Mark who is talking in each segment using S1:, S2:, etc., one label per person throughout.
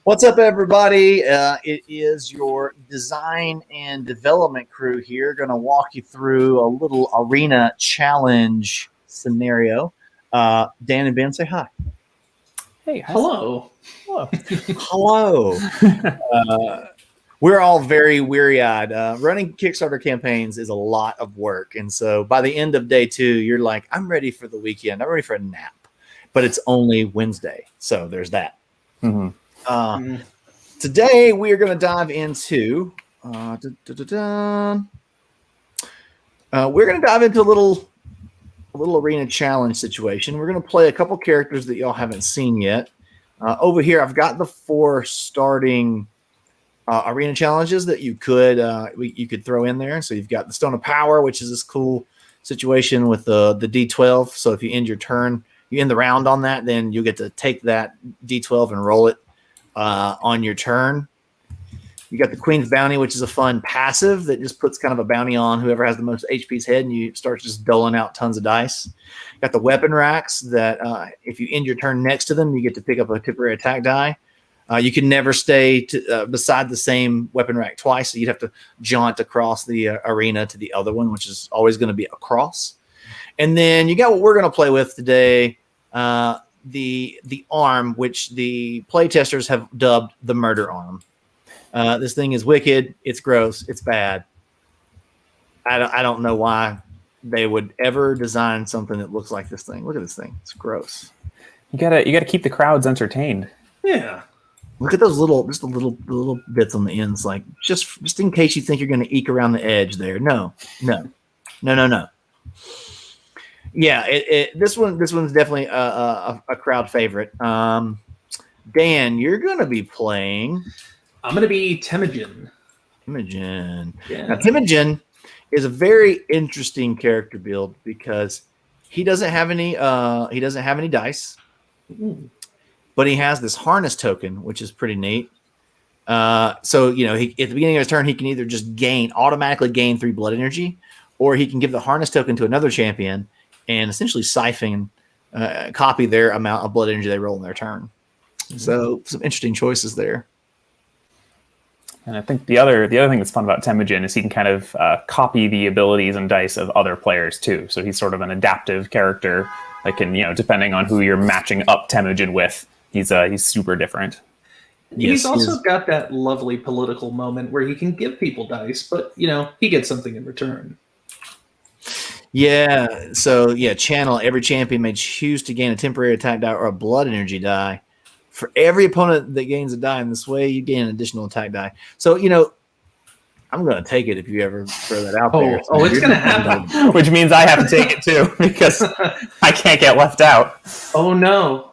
S1: What's up, everybody? It is your design and development crew here. Going to walk you through a little arena challenge scenario. Dan and Ben, say hi.
S2: Hey,
S3: hello.
S1: Hello. We're all very weary-eyed. Running Kickstarter campaigns is a lot of work. And so by the end of day 2, you're like, I'm ready for the weekend. I'm ready for a nap. But it's only Wednesday. So there's that.
S2: Mm-hmm.
S1: Today we are going to dive into we're going to dive into a little arena challenge situation. We're going to play a couple characters that y'all haven't seen yet. Over here, I've got the 4 starting arena challenges that you could throw in there. So you've got the Stone of Power, which is this cool situation with the D12. So if you end your turn, you end the round on that, then you'll get to take that D12 and roll it on your turn. You got the Queen's Bounty, which is a fun passive that just puts kind of a bounty on whoever has the most HP's head, and you start just doling out tons of dice. You got the weapon racks that if you end your turn next to them, you get to pick up a temporary attack die. You can never stay beside the same weapon rack twice, so you'd have to jaunt across the arena to the other one, which is always going to be across. And then you got what we're going to play with today, the arm, which the playtesters have dubbed the murder arm. This thing is wicked. It's gross. It's bad. I don't know why they would ever design something that looks like this thing. Look at this thing. It's gross.
S2: You gotta keep the crowds entertained.
S3: Yeah.
S1: Look at those little bits on the ends, like just in case you think you're going to eke around the edge there. No. Yeah, this one's definitely a crowd favorite. Dan, you're going to be playing.
S3: I'm going to be Temujin.
S1: Yeah. Now, Temujin is a very interesting character build because he doesn't have any dice, but he has this harness token, which is pretty neat. So at the beginning of his turn, he can either just automatically gain 3 blood energy, or he can give the harness token to another champion and essentially siphon, copy their amount of blood energy they roll in their turn. So some interesting choices there.
S2: And I think the other thing that's fun about Temujin is he can kind of copy the abilities and dice of other players too. So he's sort of an adaptive character that can, depending on who you're matching up Temujin with, he's super different.
S3: He's also got that lovely political moment where he can give people dice, but he gets something in return.
S1: Yeah, so channel. Every champion may choose to gain a temporary attack die or a blood energy die. For every opponent that gains a die in this way, you gain an additional attack die. So, I'm going to take it if you ever throw that out there.
S3: Oh, it's going to happen.
S2: Which means I have to take it too, because I can't get left out.
S3: Oh, no.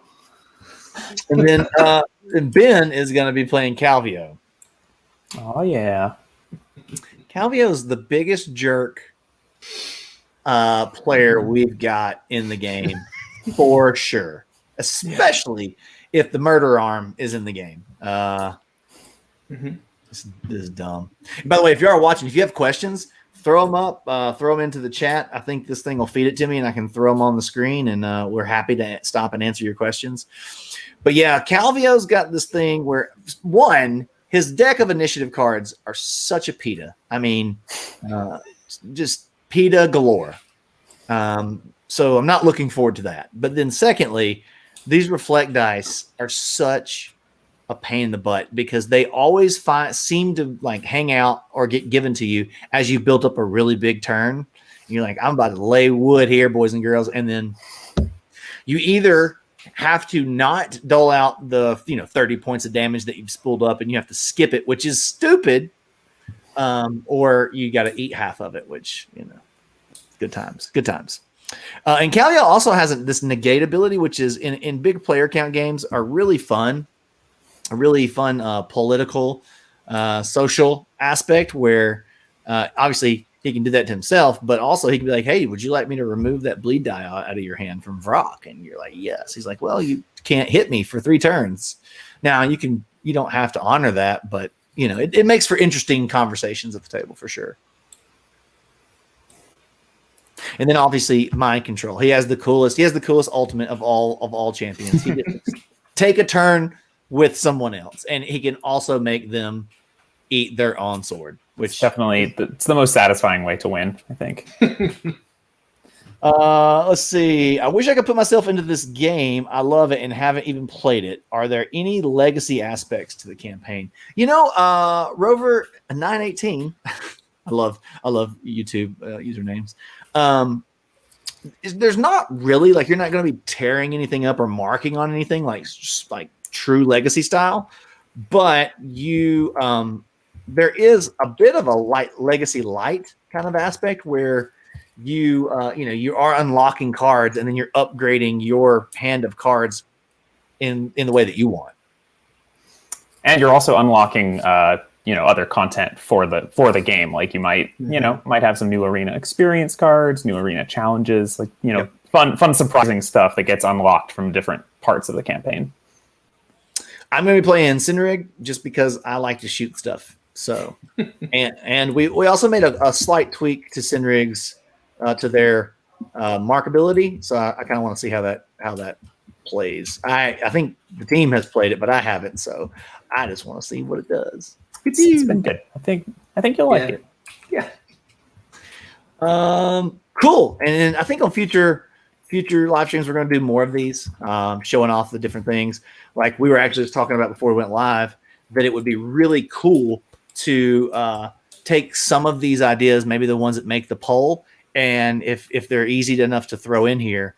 S1: And then Ben is going to be playing Calvio.
S2: Oh, yeah.
S1: Calvio's the biggest jerk player we've got in the game, for sure. Especially if the murder arm is in the game. This is dumb. And by the way, if you are watching, if you have questions, throw them up, throw them into the chat. I think this thing will feed it to me and I can throw them on the screen, and we're happy to stop and answer your questions. But yeah, Calvio's got this thing where, one, his deck of initiative cards are such a PETA. I mean, just PETA galore. So I'm not looking forward to that. But then secondly, these reflect dice are such a pain in the butt because they always seem to like hang out or get given to you as you've built up a really big turn. And you're like, I'm about to lay wood here, boys and girls. And then you either have to not dole out the 30 points of damage that you've spooled up and you have to skip it, which is stupid. Or you got to eat half of it, which, good times. And Calvio also has this negate ability, which is in big player count games are really fun. A really fun political, social aspect where obviously he can do that to himself, but also he can be like, hey, would you like me to remove that bleed die out of your hand from Vrock? And you're like, yes. He's like, well, you can't hit me for 3 turns. Now you don't have to honor that, but it makes for interesting conversations at the table for sure. And then obviously mind control. He has the coolest ultimate of all champions. He just take a turn, with someone else, and he can also make them eat their own sword, which
S2: definitely it's the most satisfying way to win, I think.
S1: Let's see. I wish I could put myself into this game. I love it and haven't even played it. Are there any legacy aspects to the campaign? Rover 918. I love YouTube usernames. There's not really, like, you're not going to be tearing anything up or marking on anything like true legacy style, but you there is a bit of a legacy light kind of aspect where you are unlocking cards and then you're upgrading your hand of cards in the way that you want,
S2: and you're also unlocking other content for the game. Like you might might have some new arena experience cards, new arena challenges, like fun surprising stuff that gets unlocked from different parts of the campaign.
S1: I'm going to be playing Cinderig just because I like to shoot stuff. So, and we also made a slight tweak to Cinderig's to their markability. So I kind of want to see how that plays. I think the team has played it, but I haven't. So I just want to see what it does.
S2: It's been good. I think you'll like it.
S1: Yeah. Cool. And then I think on future live streams we're going to do more of these, showing off the different things. Like we were actually just talking about before we went live, that it would be really cool to take some of these ideas, maybe the ones that make the poll, and if they're easy enough to throw in here,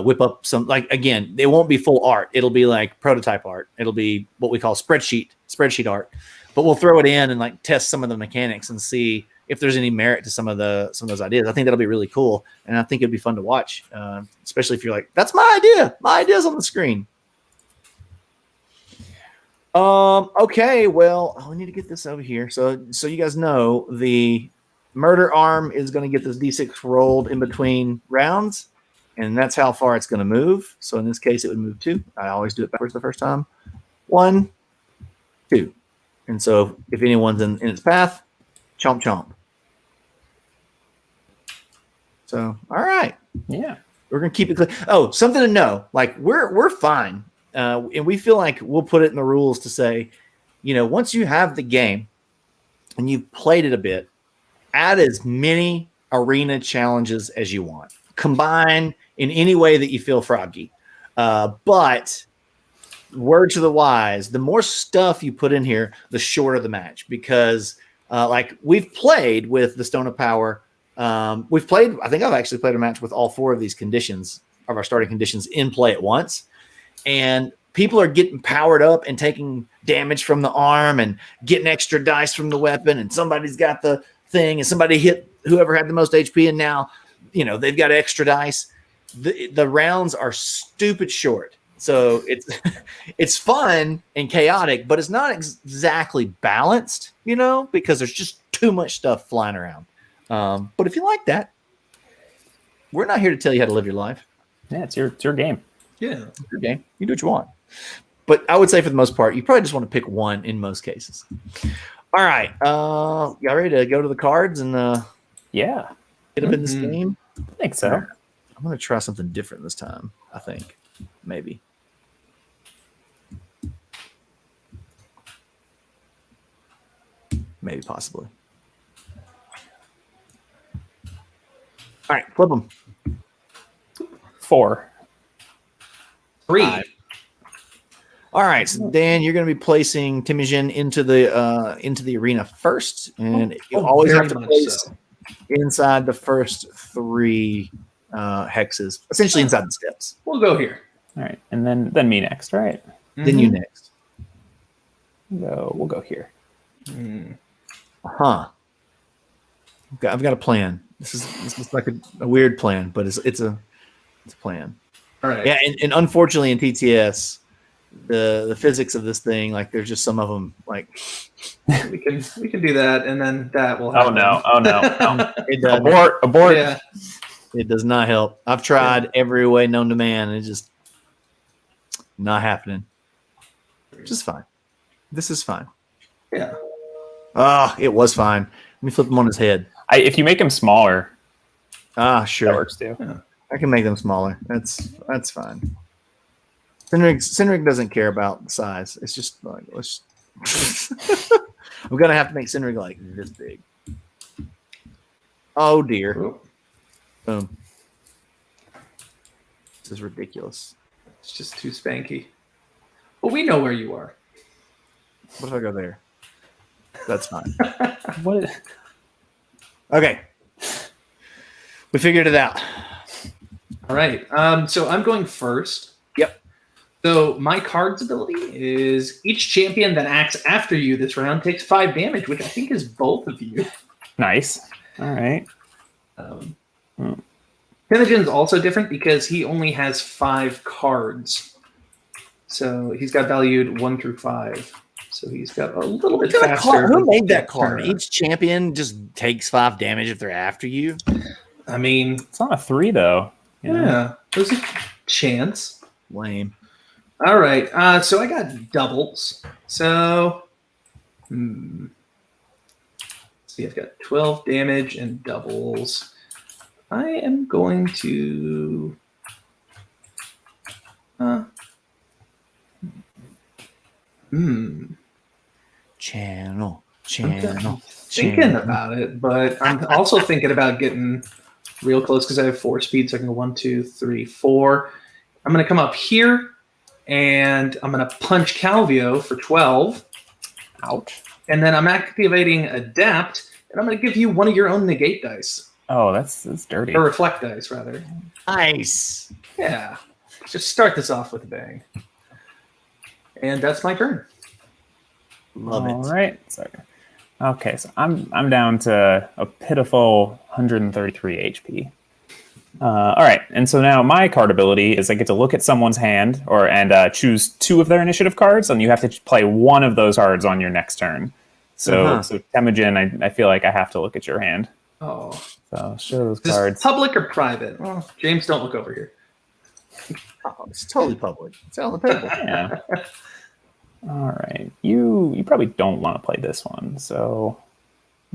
S1: whip up some, like, again, it won't be full art. It'll be like prototype art. It'll be what we call spreadsheet art, but we'll throw it in and like test some of the mechanics and see if there's any merit to some of those ideas. I think that'll be really cool. And I think it'd be fun to watch, especially if you're like, that's my idea. My idea's on the screen. Okay, well, we need to get this over here. So you guys know the murder arm is going to get this D6 rolled in between rounds, and that's how far it's going to move. So in this case, it would move 2. I always do it backwards the first time. 1, 2. And so if anyone's in its path, chomp chomp. So, all right.
S2: Yeah.
S1: We're going to keep it clear. Oh, something to know. Like, we're fine. And we feel like we'll put it in the rules to say, once you have the game and you've played it a bit, add as many arena challenges as you want. Combine in any way that you feel froggy. But word to the wise, the more stuff you put in here, the shorter the match. Because like we've played with the Stone of Power. I think I've actually played a match with all 4 of these conditions of our starting conditions in play at once. And people are getting powered up and taking damage from the arm and getting extra dice from the weapon. And somebody's got the thing and somebody hit whoever had the most HP. And now, they've got extra dice. The rounds are stupid short. So it's fun and chaotic, but it's not exactly balanced, because there's just too much stuff flying around. But if you like that, we're not here to tell you how to live your life.
S2: Yeah, it's your game.
S1: Yeah, it's your game. You do what you want. But I would say for the most part, you probably just want to pick one in most cases. All right. Y'all ready to go to the cards and
S2: get
S1: up in this game?
S2: I think so.
S1: I'm going to try something different this time, I think. Maybe. Maybe, possibly. All right, flip them.
S2: 4.
S3: 3.
S1: 5. All right, so Dan, you're going to be placing Temujin into the arena first, and you always have to place inside the first 3 hexes, essentially inside the steps.
S3: We'll go here.
S2: All right, and then me next, right?
S1: Mm-hmm. Then you next.
S2: We'll go here.
S1: Huh. I've got a plan. This is like a weird plan, but it's a plan.
S3: All right.
S1: Yeah, and unfortunately in TTS, the physics of this thing, like there's just some of them like
S3: we can do that, and then that will happen.
S2: Oh no.
S1: It does
S2: Abort.
S3: Yeah.
S1: It does not help. I've tried every way known to man, and it's just not happening. Which is fine. This is fine.
S3: Yeah.
S1: It was fine. Let me flip him on his head.
S2: If you make him smaller,
S1: sure.
S2: that works too.
S1: Yeah. I can make them smaller. That's fine. Cindric doesn't care about size. It's just like I'm gonna have to make Cindric like this big. Oh dear.
S3: Ooh,
S1: Boom. This is ridiculous.
S3: it's just too spanky. But we know where you are.
S1: What if I go there? That's fine.
S2: What?
S1: Okay. We figured it out.
S3: All right. So I'm going first.
S1: Yep.
S3: So my card's ability is each champion that acts after you this round takes 5 damage, which I think is both of you.
S2: Nice. All right.
S3: Temujin's also different because he only has 5 cards. So he's got valued 1 through 5. So he's got a little bit faster.
S1: Who made that card?
S3: turn.
S1: Each champion just takes 5 damage if they're after you.
S3: I mean,
S2: It's not a 3 though.
S3: yeah, there's a chance.
S1: Lame.
S3: All right. So I got doubles. So, let's see, I've got 12 damage and doubles. I am going to.
S1: Channel.
S3: Thinking about it, but I'm also thinking about getting real close because I have 4 speed. So I can go 1, 2, 3, 4. I'm going to come up here and I'm going to punch Calvio for 12.
S2: Ouch.
S3: And then I'm activating Adapt, and I'm going to give you one of your own negate dice.
S2: Oh, that's dirty.
S3: Or reflect dice, rather.
S1: Nice.
S3: Yeah. Just start this off with a bang. And that's my turn.
S1: Love it.
S2: All right. Sorry. Okay, so I'm down to a pitiful 133 HP. All right, and so now my card ability is I get to look at someone's hand and choose 2 of their initiative cards, and you have to play one of those cards on your next turn. So, so Temujin, I feel like I have to look at your hand.
S3: Oh.
S2: So show those
S3: Is this
S2: cards.
S3: public or private? Well, James, don't look over here.
S1: Oh, it's totally public. It's on the table.
S2: Yeah. All right, you probably don't want to play this one, so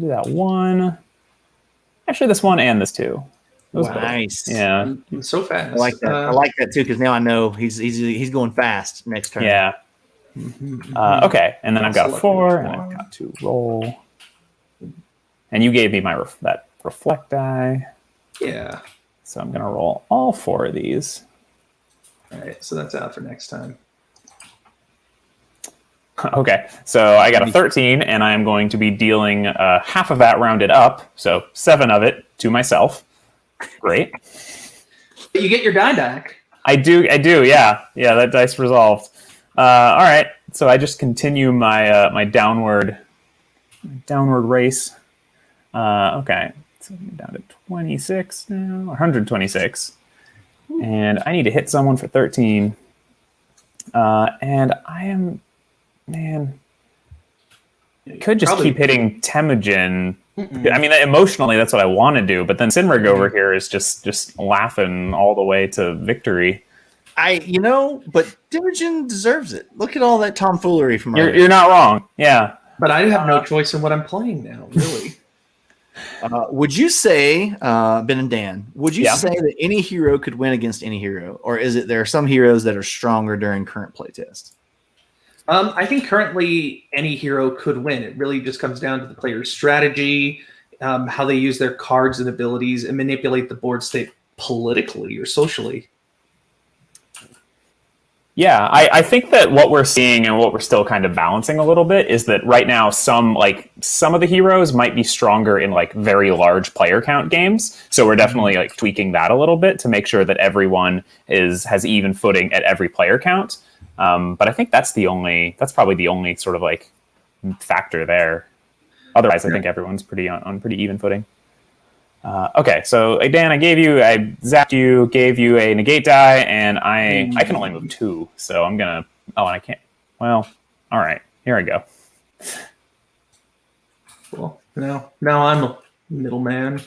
S2: do that one. Actually, this one and this 2. Those both.
S1: Nice.
S2: Yeah.
S3: So fast.
S1: I like that. I like that too because now I know he's going fast next turn.
S2: Yeah. Okay, and then I've got a 4, and I've got to roll. And you gave me that reflect die.
S3: Yeah.
S2: So I'm going to roll all 4 of these.
S3: All right, so that's out for next time.
S2: Okay, so I got a 13, and I am going to be dealing half of that rounded up, so 7 of it to myself. Great.
S3: You get your die back.
S2: I do, yeah. Yeah, that dice resolved. All right, so I just continue my my downward race. Okay, so I'm down to 26 now, 126. And I need to hit someone for 13. And I am... Man, could just keep hitting Temujin. I mean, emotionally, that's what I want to do. But then Sinrig over here is just laughing all the way to victory.
S1: But Temujin deserves it. Look at all that tomfoolery from
S2: You're not wrong. Yeah.
S3: But I have no choice in what I'm playing now, really.
S1: Would you say, Ben and Dan, would you say that any hero could win against any hero? Or is it there are some heroes that are stronger during current playtest?
S3: I think currently any hero could win. It really just comes down to the player's strategy, how they use their cards and abilities, and manipulate the board state politically or socially.
S2: Yeah, I think that what we're seeing and what we're still kind of balancing a little bit is that right now some of the heroes might be stronger in like very large player count games. So we're definitely like tweaking that a little bit to make sure that everyone has even footing at every player count. But I think that's probably the only sort of like factor there. Otherwise, I think everyone's on pretty even footing. Okay, so Dan, I zapped you, gave you a negate die, and I can only move 2, so I'm gonna. Oh, and I can't. Well, all right, here I go.
S3: Well, now I'm a middleman.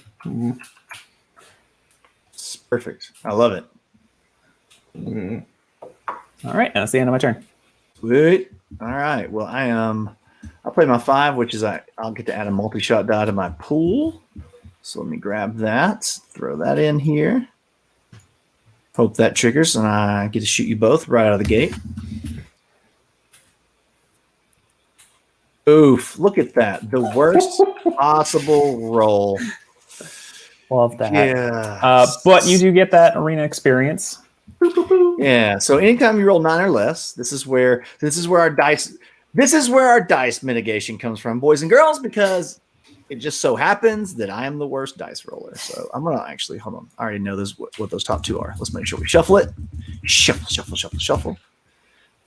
S1: It's perfect. I love it.
S2: All right, that's the end of my turn.
S1: Sweet. All right. Well, I'll play my 5, which is I'll get to add a multi-shot die to my pool. So let me grab that, throw that in here. Hope that triggers, and I get to shoot you both right out of the gate. Oof, look at that. The worst possible roll.
S2: Love that.
S1: Yeah.
S2: But you do get that arena experience.
S1: Yeah. So anytime you roll 9 or less, this is where our dice mitigation comes from, boys and girls, because it just so happens that I am the worst dice roller. So I'm gonna actually hold on. I already know what those top two are. Let's make sure we shuffle it. Shuffle.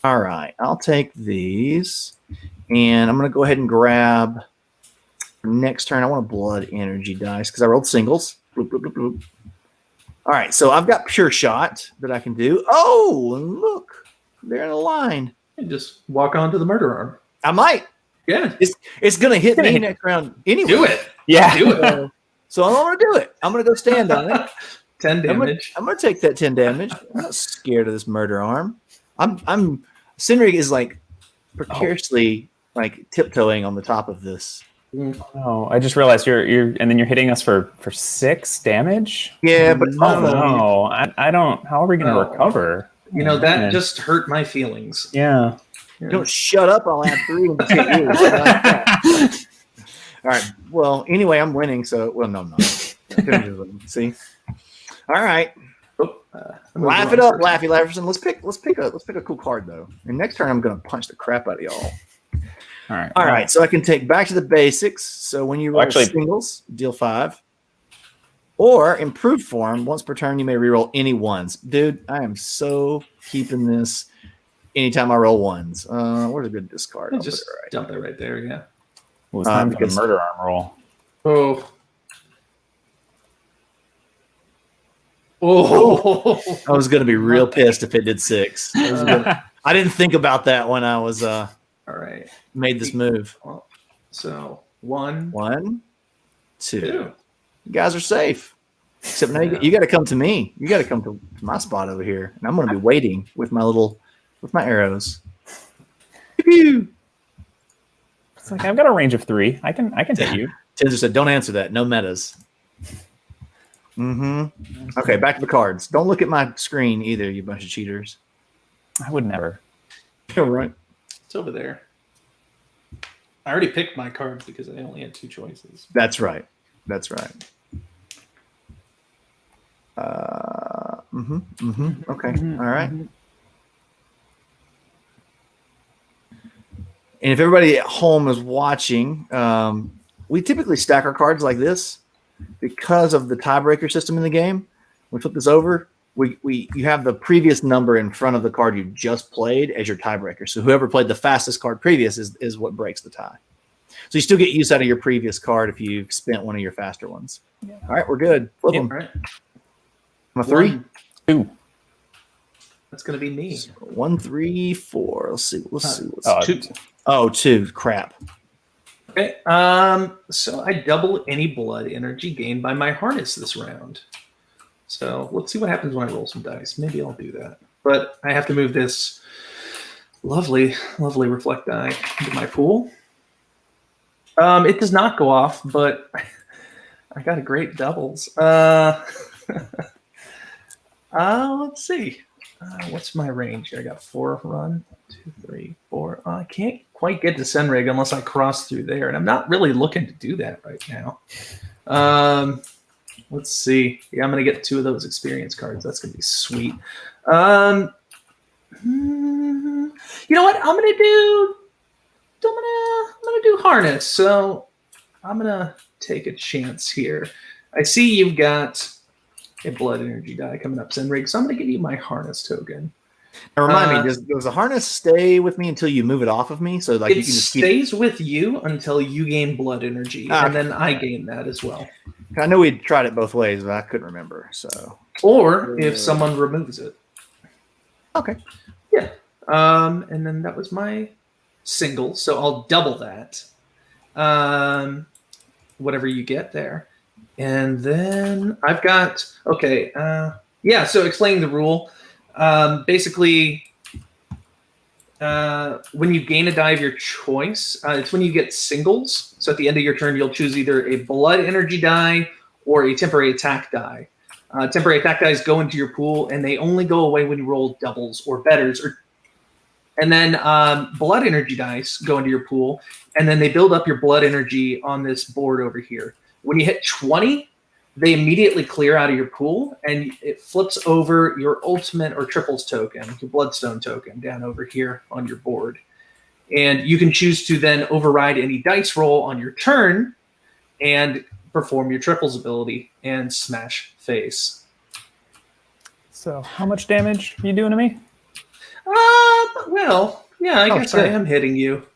S1: All right, I'll take these, and I'm gonna go ahead and grab for next turn. I want a blood energy dice because I rolled singles. Bloop, bloop, bloop, bloop. All right, so I've got pure shot that I can do. Oh, and look, they're in a line.
S3: And just walk onto the murder arm.
S1: I might.
S3: Yeah.
S1: It's gonna hit me next round anyway.
S3: Do it.
S2: Yeah.
S3: Do it.
S1: So I'm gonna do it. I'm gonna go stand on it.
S3: 10 damage.
S1: I'm gonna take that 10 damage. I'm not scared of this murder arm. Sinrig is like precariously like tiptoeing on the top of this.
S2: Oh, I just realized you're and then you're hitting us for 6 damage.
S1: Yeah, but
S2: no, I don't. How are we gonna recover?
S3: You know, that just hurt my feelings.
S2: Yeah.
S1: Don't shut up. I'll add 3 and 2 years. Like that. All right. Well, anyway, I'm winning. So, no, I'm not. See. All right. Laugh it up, Laffy Lafferson. Let's pick a cool card though. And next turn, I'm gonna punch the crap out of y'all.
S2: All
S1: right. So I can take back to the basics. So when you roll singles, deal 5. Or improved form, once per turn, you may reroll any ones. Dude, I am so keeping this anytime I roll ones. Where's a good discard?
S3: Just dump it right there, yeah.
S2: Well, it's time for the murder arm roll.
S3: Oh.
S1: I was going to be real pissed if it did 6. I didn't think about that when I was
S3: all right.
S1: Made this move.
S3: So 1,
S1: 2.
S3: 2.
S1: You guys are safe. Except now you got to come to me. You got to come to my spot over here, and I'm going to be waiting with my arrows. Pew!
S2: It's like I've got a range of 3. I can hit you.
S1: Tinder said, "Don't answer that. No metas." Mm-hmm. Okay, back to the cards. Don't look at my screen either, you bunch of cheaters.
S2: I would never.
S1: All right.
S3: It's over there. I already picked my cards because I only had 2 choices.
S1: That's right. Okay. All right. And if everybody at home is watching, we typically stack our cards like this because of the tiebreaker system in the game. We flip this over. You have the previous number in front of the card you just played as your tiebreaker. So whoever played the fastest card previous is what breaks the tie. So you still get use out of your previous card if you've spent one of your faster ones. Yeah. All right, we're good. Flip them.
S3: All right.
S1: I'm a 3.
S2: 2.
S3: That's going to be me.
S1: 1, 3, 4. Let's see.
S2: Oh,
S3: 2.
S1: Oh, 2. Crap.
S3: Okay. So I double any blood energy gained by my harness this round. So let's see what happens when I roll some dice. Maybe I'll do that. But I have to move this lovely reflect die into my pool. It does not go off, but I got a great doubles. Let's see. What's my range? I got 4 run. 2, 3, 4. I can't quite get to Senrig unless I cross through there, and I'm not really looking to do that right now. Let's see. Yeah, I'm gonna get 2 of those experience cards. That's gonna be sweet. You know what? I'm gonna do harness. So I'm gonna take a chance here. I see you've got a blood energy die coming up, Senrig, so I'm gonna give you my harness token.
S1: Now remind me, does the harness stay with me until you move it off of me? So like
S3: it
S1: you can just
S3: stays with you until you gain blood energy, and then I gain that as well.
S1: I know we tried it both ways, but I couldn't remember. So,
S3: or if someone removes it.
S1: Okay.
S3: Yeah. And then that was my single, so I'll double that. Whatever you get there, and then I've got So explaining the rule. Basically, when you gain a die of your choice, it's when you get singles. So at the end of your turn, you'll choose either a blood energy die or a temporary attack die. Temporary attack dice go into your pool, and they only go away when you roll doubles or betters. And then blood energy dice go into your pool, and then they build up your blood energy on this board over here. When you hit 20, they immediately clear out of your pool, and it flips over your ultimate or triples token, your Bloodstone token, down over here on your board. And you can choose to then override any dice roll on your turn and perform your triples ability and smash face.
S2: So how much damage are you doing to me?
S3: Well, yeah, I guess I am hitting you.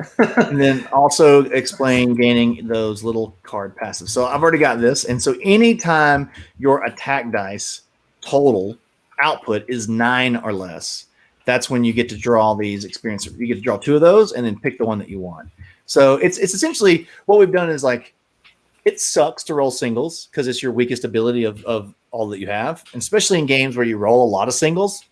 S1: And then also explain gaining those little card passives. So I've already got this. And so anytime your attack dice total output is 9 or less, that's when you get to draw these experience. You get to draw 2 of those and then pick the one that you want. So it's essentially what we've done is like, it sucks to roll singles because it's your weakest ability of all that you have, and especially in games where you roll a lot of singles.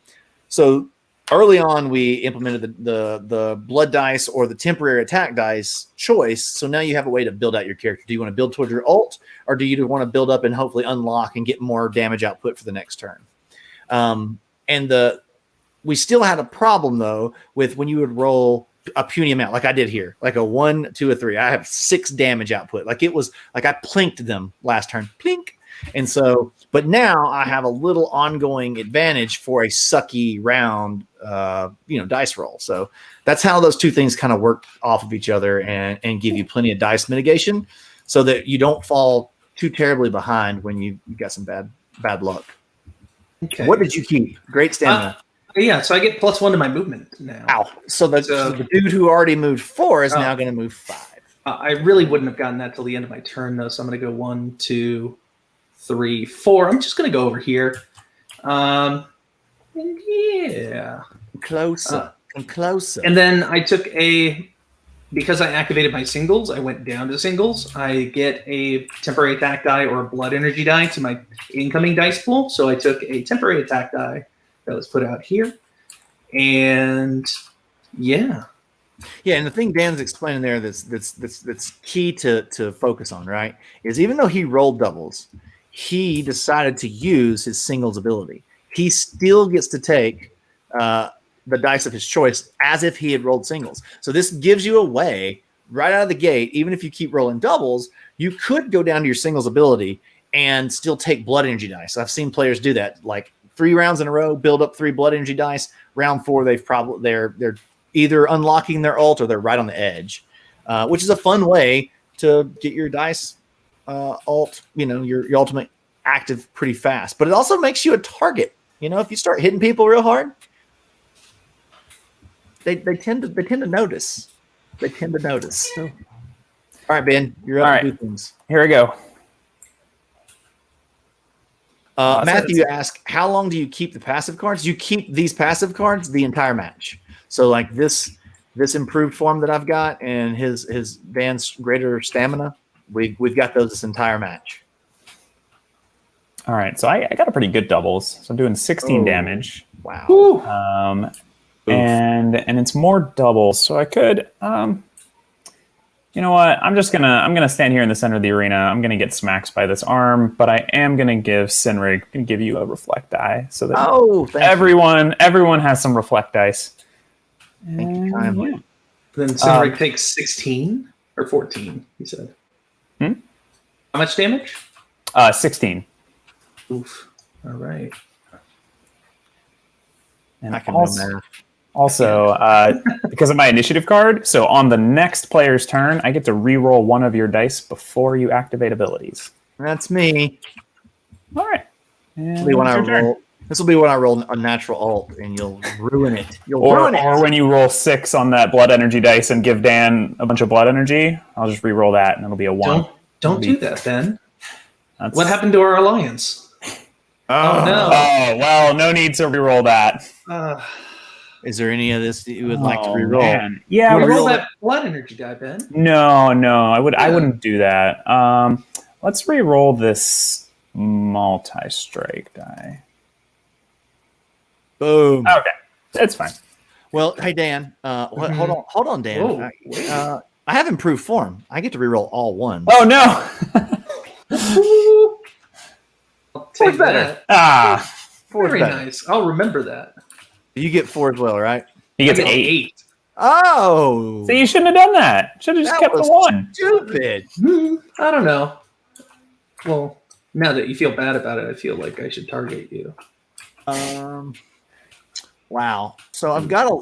S1: So early on, we implemented the blood dice or the temporary attack dice choice. So now you have a way to build out your character. Do you want to build towards your ult, or do you want to build up and hopefully unlock and get more damage output for the next turn? We still had a problem though with when you would roll a puny amount, like I did here, like a 1, 2, or 3. I have 6 damage output. Like it was like I plinked them last turn, plink. And so, but now I have a little ongoing advantage for a sucky round, dice roll. So that's how those two things kind of work off of each other and give you plenty of dice mitigation, so that you don't fall too terribly behind when you got some bad luck. Okay. What did you keep? Great stamina.
S3: Yeah, so I get +1 to my movement now.
S1: Ow. So the dude who already moved 4 is now going to move 5.
S3: I really wouldn't have gotten that till the end of my turn, though. So I'm going to go 1, 2, 3, 4. I'm just going to go over here. Yeah.
S1: Closer. And closer.
S3: And then I took because I activated my singles, I went down to singles. I get a temporary attack die or a blood energy die to my incoming dice pool. So I took a temporary attack die that was put out here. And yeah.
S1: Yeah, and the thing Dan's explaining there that's key to focus on, right, is even though he rolled doubles, he decided to use his singles ability. He still gets to take the dice of his choice as if he had rolled singles. So this gives you a way right out of the gate, even if you keep rolling doubles, you could go down to your singles ability and still take blood energy dice. I've seen players do that, like 3 rounds in a row, build up 3 blood energy dice. Round 4, they're either unlocking their ult or they're right on the edge, which is a fun way to get your dice ult, your ultimate active pretty fast. But it also makes you a target. If you start hitting people real hard, they tend to notice. They tend to notice. So, all right, Ben, you're up to do things.
S2: Here we go.
S1: Matthew asked, how long do you keep the passive cards? You keep these passive cards the entire match. So like this improved form that I've got and his Dan's greater stamina, we've got those this entire match.
S2: All right, so I got a pretty good doubles. So I'm doing 16 damage.
S1: Wow.
S2: And it's more doubles. So I could you know what? I'm gonna stand here in the center of the arena. I'm gonna get smacked by this arm, but I am gonna give Sinrig and give you a reflect die so that everyone has some reflect dice.
S1: Thank you kindly.
S3: Yeah. Then Sinrig takes 16 or 14. You said. How much damage?
S2: 16.
S3: Oof. All right.
S2: And I can also, because of my initiative card, so on the next player's turn, I get to re-roll one of your dice before you activate abilities.
S1: That's me.
S2: All right.
S1: This will be when I roll a natural ult, and you'll ruin it. Or
S2: when you roll 6 on that blood energy dice and give Dan a bunch of blood energy, I'll just re-roll that, and it'll be a 1.
S3: Don't do that, Ben. What happened to our alliance?
S1: Oh
S3: no!
S2: Oh well, no need to re-roll that.
S1: Is there any of this that you would like to re-roll?
S2: Man. Yeah,
S3: roll that blood energy die, Ben.
S2: No, I wouldn't do that. Let's re-roll this multi-strike die.
S1: Boom.
S2: Okay, that's fine.
S1: Well, hey Dan, hold on, Dan. I have improved form. I get to re-roll all 1s.
S2: Oh no!
S3: Save
S1: better.
S3: that.
S1: Four's
S3: Very
S1: better.
S3: nice. I'll remember that.
S1: You get 4 as well, right?
S2: He gets
S3: I get
S2: 8.
S1: Oh,
S2: See, you shouldn't have done that. Should have just
S1: that
S2: kept the
S1: was
S2: 1.
S1: stupid.
S3: I don't know. Well, now that you feel bad about it, I feel like I should target you.
S1: Wow. So I've got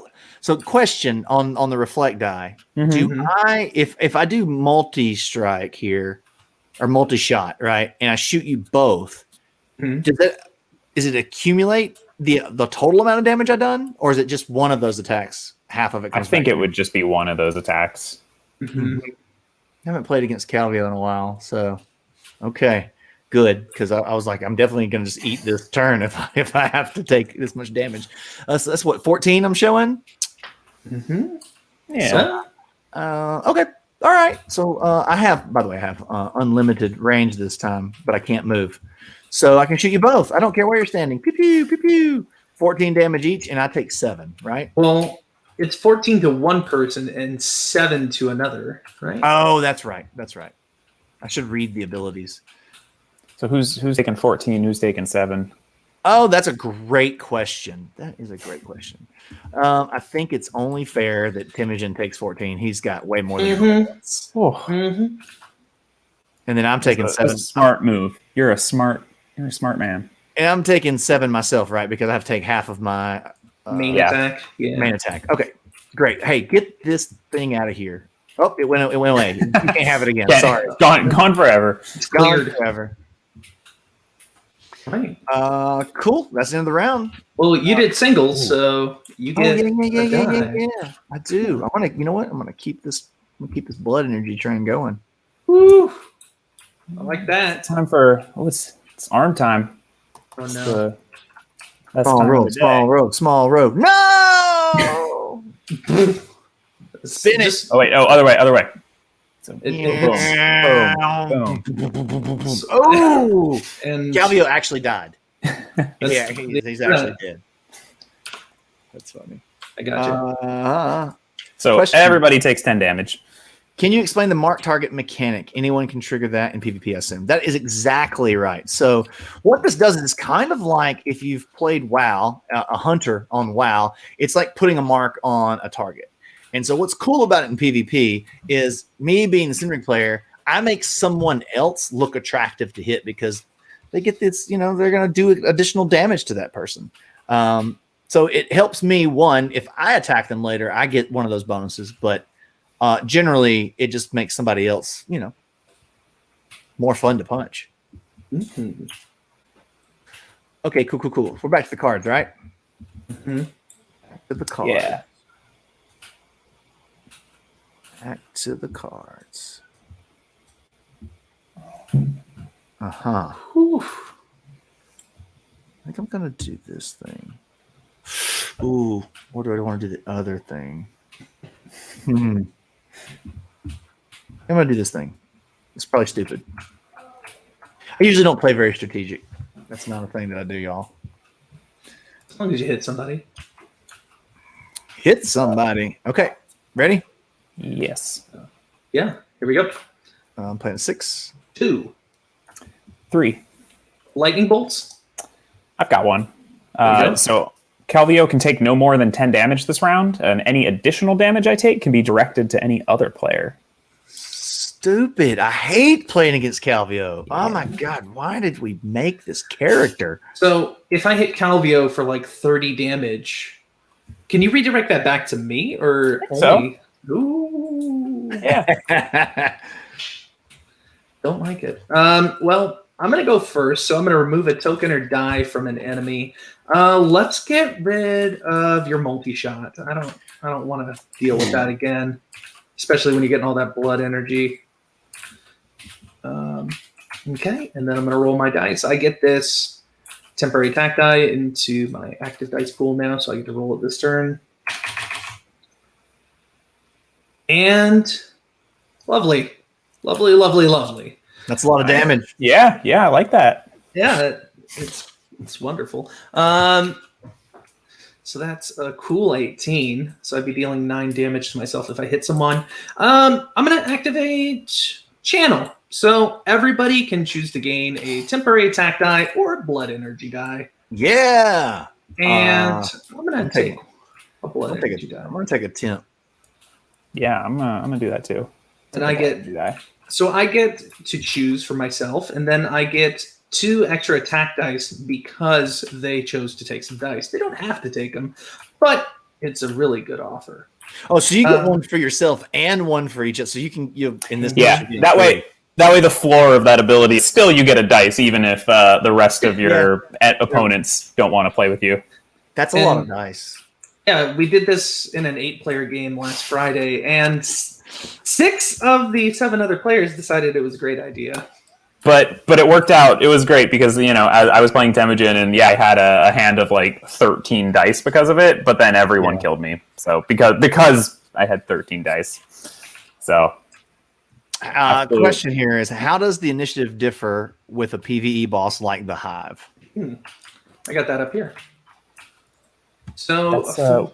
S1: a question on the reflect die.
S2: Mhm.
S1: Do I if I do multi-strike here or multi-shot, right? And I shoot you both, is it accumulate the total amount of damage I've done, or is it just one of those attacks? Half of it
S2: I
S1: comes
S2: think
S1: back
S2: it would just be one of those attacks.
S3: Mm-hmm.
S1: I haven't played against Calvio in a while, so okay, good, because I was like, I'm definitely going to just eat this turn if I have to take this much damage. So that's what 14 I'm showing.
S2: Yeah.
S1: Okay, all right. So I have, by the way, I have unlimited range this time, but I can't move, so I can shoot you both. I don't care where you're standing. Pew pew pew pew. 14 damage each, and I take 7. Right?
S3: Well, it's 14 to one person and 7 to another, right?
S1: Oh, that's right. That's right. I should read the abilities.
S2: So who's taking 14? Who's taking 7?
S1: Oh, that's a great question. That is a great question. I think it's only fair that Temujin takes 14. He's got way more than
S2: Oh,
S1: and then I'm taking
S2: that's
S1: 7.
S2: a smart move. You're a smart man.
S1: And I'm taking 7 myself, right? Because I have to take half of my
S3: Main
S2: yeah.
S3: attack. Yeah.
S1: main attack. Okay, great. Hey, get this thing out of here. Oh, it went away. You can't have it again.
S2: Yeah,
S1: Sorry.
S2: gone forever.
S3: It's
S1: Gone
S3: cleared.
S1: forever.
S3: Right.
S1: Cool. That's the end of the round.
S3: Well, you did singles, so you get a die.
S1: Yeah. I do. I want to. You know what? I'm gonna keep this. I'm gonna keep this blood energy train going.
S3: Woo! I like that.
S2: Time for it's arm time.
S3: Oh
S2: It's
S3: no.
S2: the best
S1: Small
S2: time of
S1: road.
S2: the day.
S1: Small road. Small road. No. Spin it.
S3: Just-
S2: Oh wait, other way. So,
S3: It-
S2: boom.
S1: Oh.
S3: And
S1: Calvio actually died.
S3: that's-
S1: Yeah, he's actually dead. That's funny.
S3: I got you.
S2: So
S1: Question.
S2: everybody takes 10 damage.
S1: Can you explain the mark target mechanic? Anyone can trigger that in PvP, I assume. That is exactly right. So what this does is it's kind of like if you've played WoW, a hunter on WoW, it's like putting a mark on a target. And so what's cool about it in PvP is me being the Cinderig player, I make someone else look attractive to hit because they get this, they're going to do additional damage to that person. So it helps me, one, if I attack them later, I get one of those bonuses, but generally it just makes somebody else, more fun to punch.
S3: Mhm.
S1: Okay, cool. We're back to the cards, right?
S3: Mhm.
S1: Back to the cards.
S2: Yeah.
S1: Back to the cards.
S3: Whew.
S1: I think I'm gonna do this thing. Ooh, or do I want to do the other thing? I'm gonna do this thing. It's probably stupid. I usually don't play very strategic. That's not a thing that I do, y'all.
S3: As long as you hit somebody.
S1: Hit somebody. Okay, ready?
S2: Yes.
S3: Yeah. Here we go.
S1: I'm playing 6.
S3: 2
S2: 3.
S3: lightning bolts.
S2: I've got one.
S3: There you go.
S2: So Calvio can take no more than 10 damage this round, and any additional damage I take can be directed to any other player.
S1: Stupid. I hate playing against Calvio. Oh my god, why did we make this character?
S3: So if I hit Calvio for like 30 damage, can you redirect that back to me or
S2: so.
S3: only? Ooh.
S2: Yeah.
S3: Don't like it. Well, I'm gonna go first, so I'm gonna remove a token or die from an enemy. Let's get rid of your multi-shot. I don't want to deal with that again, especially when you're getting all that blood energy. Okay, and then I'm gonna roll my dice. I get this temporary attack die into my active dice pool now, so I get to roll it this turn. And lovely.
S1: That's a lot of damage.
S2: Yeah, I like that.
S3: Yeah, it's wonderful. So that's a cool 18. So I'd be dealing 9 damage to myself if I hit someone. I'm gonna activate channel. So everybody can choose to gain a temporary attack die or a blood energy die.
S1: Yeah.
S3: And I'm gonna
S1: I'm
S3: take
S1: taking-
S3: a blood energy die.
S1: I'm gonna take a temp.
S2: Yeah, I'm gonna do that too.
S3: And I get to choose for myself, and then I get 2 extra attack dice because they chose to take some dice. They don't have to take them, but it's a really good offer.
S1: Oh, so you get one for yourself and one for each. So you can in this.
S2: Yeah, that way the floor of that ability still you get a dice, even if the rest of your opponents don't want to play with you.
S1: That's a lot of dice.
S3: Yeah, we did this in an 8-player game last Friday, and 6 of the 7 other players decided it was a great idea.
S2: But it worked out. It was great because, I was playing Temujin, and I had a hand of like 13 dice because of it, but then everyone killed me. So because I had 13 dice. So
S1: question here is, how does the initiative differ with a PvE boss like the Hive?
S3: I got that up here. So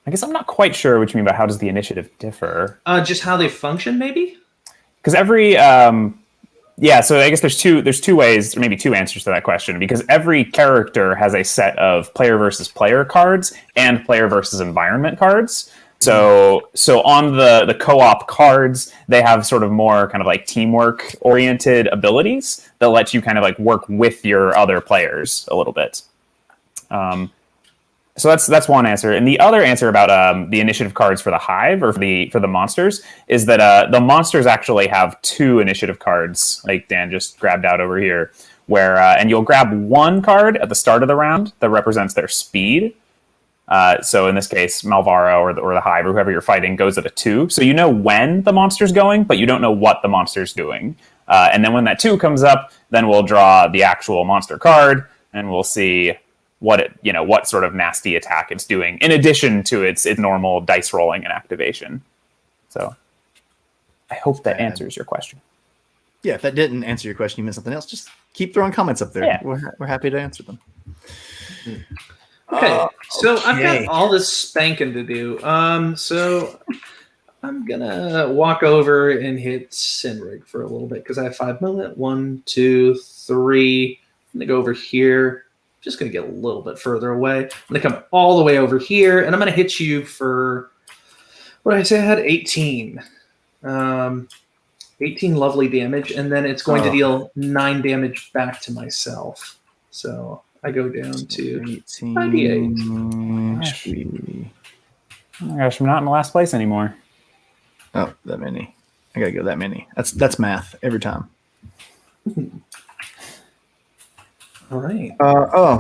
S2: I guess I'm not quite sure what you mean by how does the initiative differ.
S3: Just how they function, maybe?
S2: Because every so I guess there's two ways, or maybe 2 answers to that question, because every character has a set of player versus player cards and player versus environment cards. So on the co-op cards, they have sort of more kind of like teamwork oriented abilities that let you kind of like work with your other players a little bit. So that's one answer, and the other answer about the initiative cards for the Hive or for the monsters is that the monsters actually have 2 initiative cards, like Dan just grabbed out over here, where and you'll grab 1 card at the start of the round that represents their speed. So in this case, Malvaro or the Hive or whoever you're fighting goes at a 2, so you know when the monster's going, but you don't know what the monster's doing. And then when that 2 comes up, then we'll draw the actual monster card, and we'll see what sort of nasty attack it's doing, in addition to its normal dice rolling and activation. So I hope that answers your question.
S1: Yeah, if that didn't answer your question, you missed something else, just keep throwing comments up there.
S2: Yeah.
S1: We're happy to answer them.
S3: Okay, so I've got all this spanking to do. So I'm gonna walk over and hit Sinrig for a little bit because I have 5 movement. 1, 2, 3. I'm gonna go over here. Just going to get a little bit further away. I'm going to come all the way over here, and I'm going to hit you for, what did I say? I had 18. 18 lovely damage, and then it's going to deal 9 damage back to myself. So I go down to 98.
S2: Oh my gosh, I'm not in last place anymore.
S1: Oh, that many. I got to go that many. That's math every time.
S3: All right.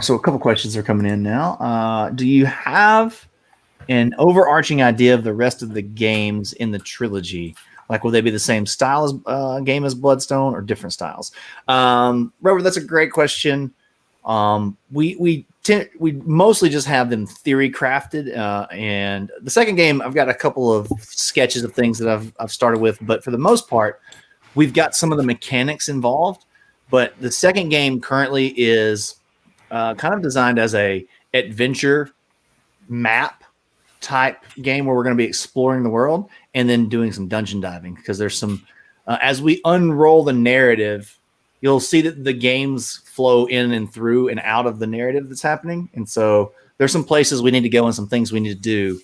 S1: So a couple questions are coming in now. Do you have an overarching idea of the rest of the games in the trilogy? Like, will they be the same style as game as Bloodstone or different styles? Robert, that's a great question. We mostly just have them theory crafted, and the second game I've got a couple of sketches of things that I've started with, but for the most part, we've got some of the mechanics involved. But the second game currently is kind of designed as a adventure map type game where we're going to be exploring the world and then doing some dungeon diving, because there's some as we unroll the narrative, you'll see that the games flow in and through and out of the narrative that's happening. And so there's some places we need to go and some things we need to do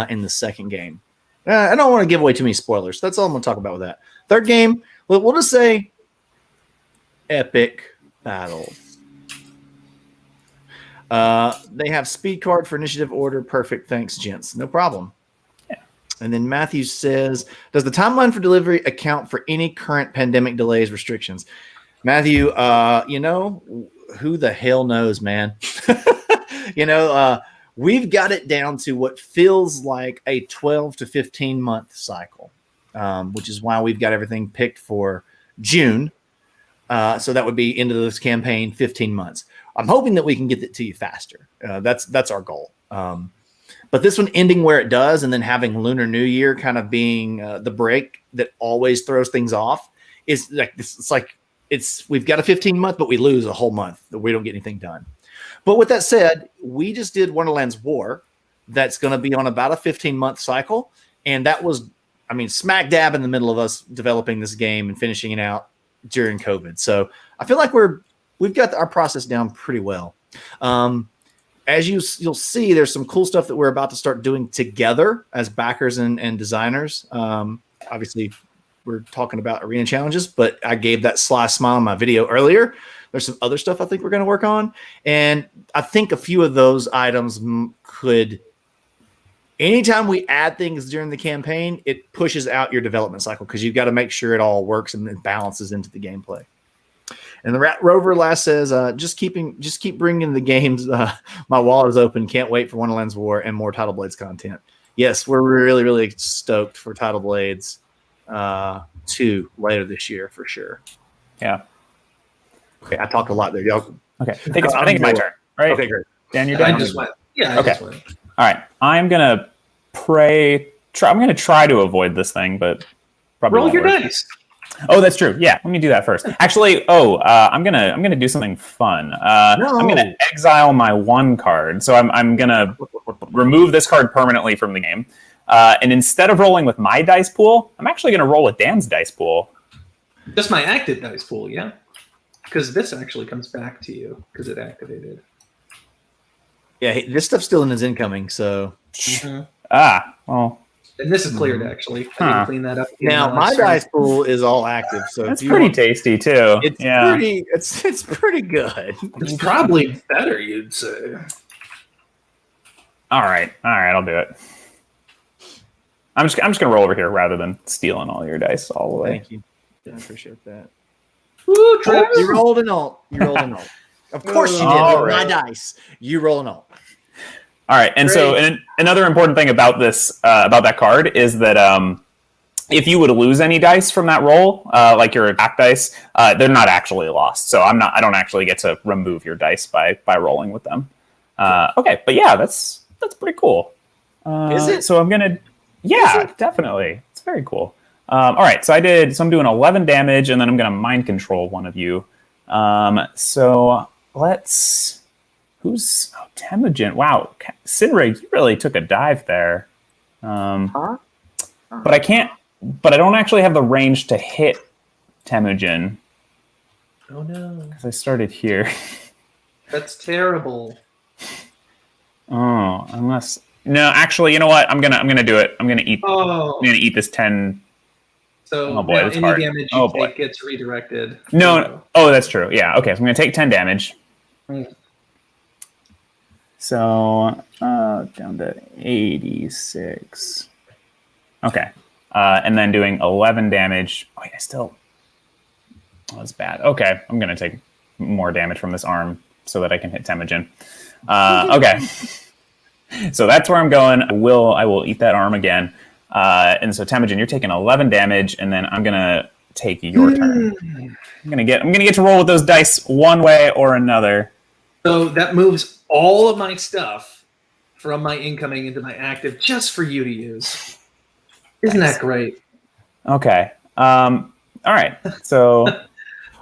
S1: in the second game. I don't want to give away too many spoilers. That's all I'm going to talk about with that. Third game, we'll just say epic battles. They have speed card for initiative order. Perfect. Thanks, gents. No problem.
S2: Yeah.
S1: And then Matthew says, does the timeline for delivery account for any current pandemic delays, restrictions? Matthew, who the hell knows, man? We've got it down to what feels like a 12 to 15 month cycle, which is why we've got everything picked for June. So that would be into this campaign, 15 months. I'm hoping that we can get it to you faster. That's our goal. But this one ending where it does, and then having Lunar New Year kind of being the break that always throws things off, is like this. We've got a 15 month, but we lose a whole month that we don't get anything done. But with that said, we just did Wonderland's War. That's going to be on about a 15 month cycle, and that was, smack dab in the middle of us developing this game and finishing it out. during COVID. So I feel like we've got our process down pretty well. As you'll see, there's some cool stuff that we're about to start doing together as backers and designers. Obviously, we're talking about arena challenges, but I gave that sly smile in my video earlier. There's some other stuff I think we're going to work on. And I think a few of those items could, anytime we add things during the campaign, it pushes out your development cycle because you've got to make sure it all works and it balances into the gameplay. And the Rat Rover last says, just keep bringing the games. My wallet is open. Can't wait for Wonderland's War and more Title Blades content. Yes, we're really, really stoked for Title Blades 2 later this year for sure.
S2: Yeah.
S1: Okay, I talked a lot there, y'all.
S2: Okay, I think it's my turn, right?
S1: Okay, great.
S2: Dan, you're done.
S3: I just went. Yeah.
S2: Okay. All right. I'm gonna I'm gonna try to avoid this thing, but probably
S3: roll
S2: won't
S3: your
S2: work.
S3: dice.
S2: Oh, that's true. Yeah, let me do that first. Actually, I'm gonna do something fun. I'm gonna exile my 1 card. So I'm gonna remove this card permanently from the game. And instead of rolling with my dice pool, I'm actually gonna roll with Dan's dice pool.
S3: Just my active dice pool, yeah. Because this actually comes back to you because it activated.
S1: Yeah, this stuff's still in his incoming, so.
S2: Well.
S3: And this is cleared, actually. I didn't clean that up.
S1: Now, my dice pool is all active, so
S2: that's pretty tasty, too.
S1: It's pretty good.
S3: It's probably better, you'd say.
S2: All right, I'll do it. I'm just gonna roll over here rather than stealing all your dice all the way.
S1: Thank you. I appreciate that.
S3: Woo, Travis.
S1: You rolled an alt. Of course you did. With my dice. You roll an alt.
S2: All right, and so another important thing about this, about that card, is that if you would lose any dice from that roll, like your attack dice, they're not actually lost. So I don't actually get to remove your dice by rolling with them. Okay, but yeah, that's pretty cool.
S1: Is it?
S2: So I'm gonna, definitely, it's very cool. All right, so I'm doing 11 damage, and then I'm gonna mind control one of you. So let's. Temujin? Wow, Sinrig, you really took a dive there. But I can't. But I don't actually have the range to hit Temujin.
S3: Oh no!
S2: Because I started here.
S3: That's terrible.
S2: Oh, unless actually, you know what? I'm gonna do it. I'm gonna eat.
S3: Oh.
S2: I'm gonna eat this 10.
S3: So
S2: oh boy,
S3: any
S2: hard.
S3: damage you take gets redirected.
S2: No. Oh, that's true. Yeah. Okay, so I'm gonna take 10 damage. So down to 86. Okay, and then doing 11 damage. Oh, yeah, still. Oh, that's bad. Okay, I'm gonna take more damage from this arm so that I can hit Temujin. Okay, so that's where I'm going. I will eat that arm again. And so Temujin, you're taking 11 damage, and then I'm gonna take your turn. I'm gonna get to roll with those dice one way or another.
S3: So that moves all of my stuff from my incoming into my active just for you to use. Isn't that great?
S2: Okay. All right. So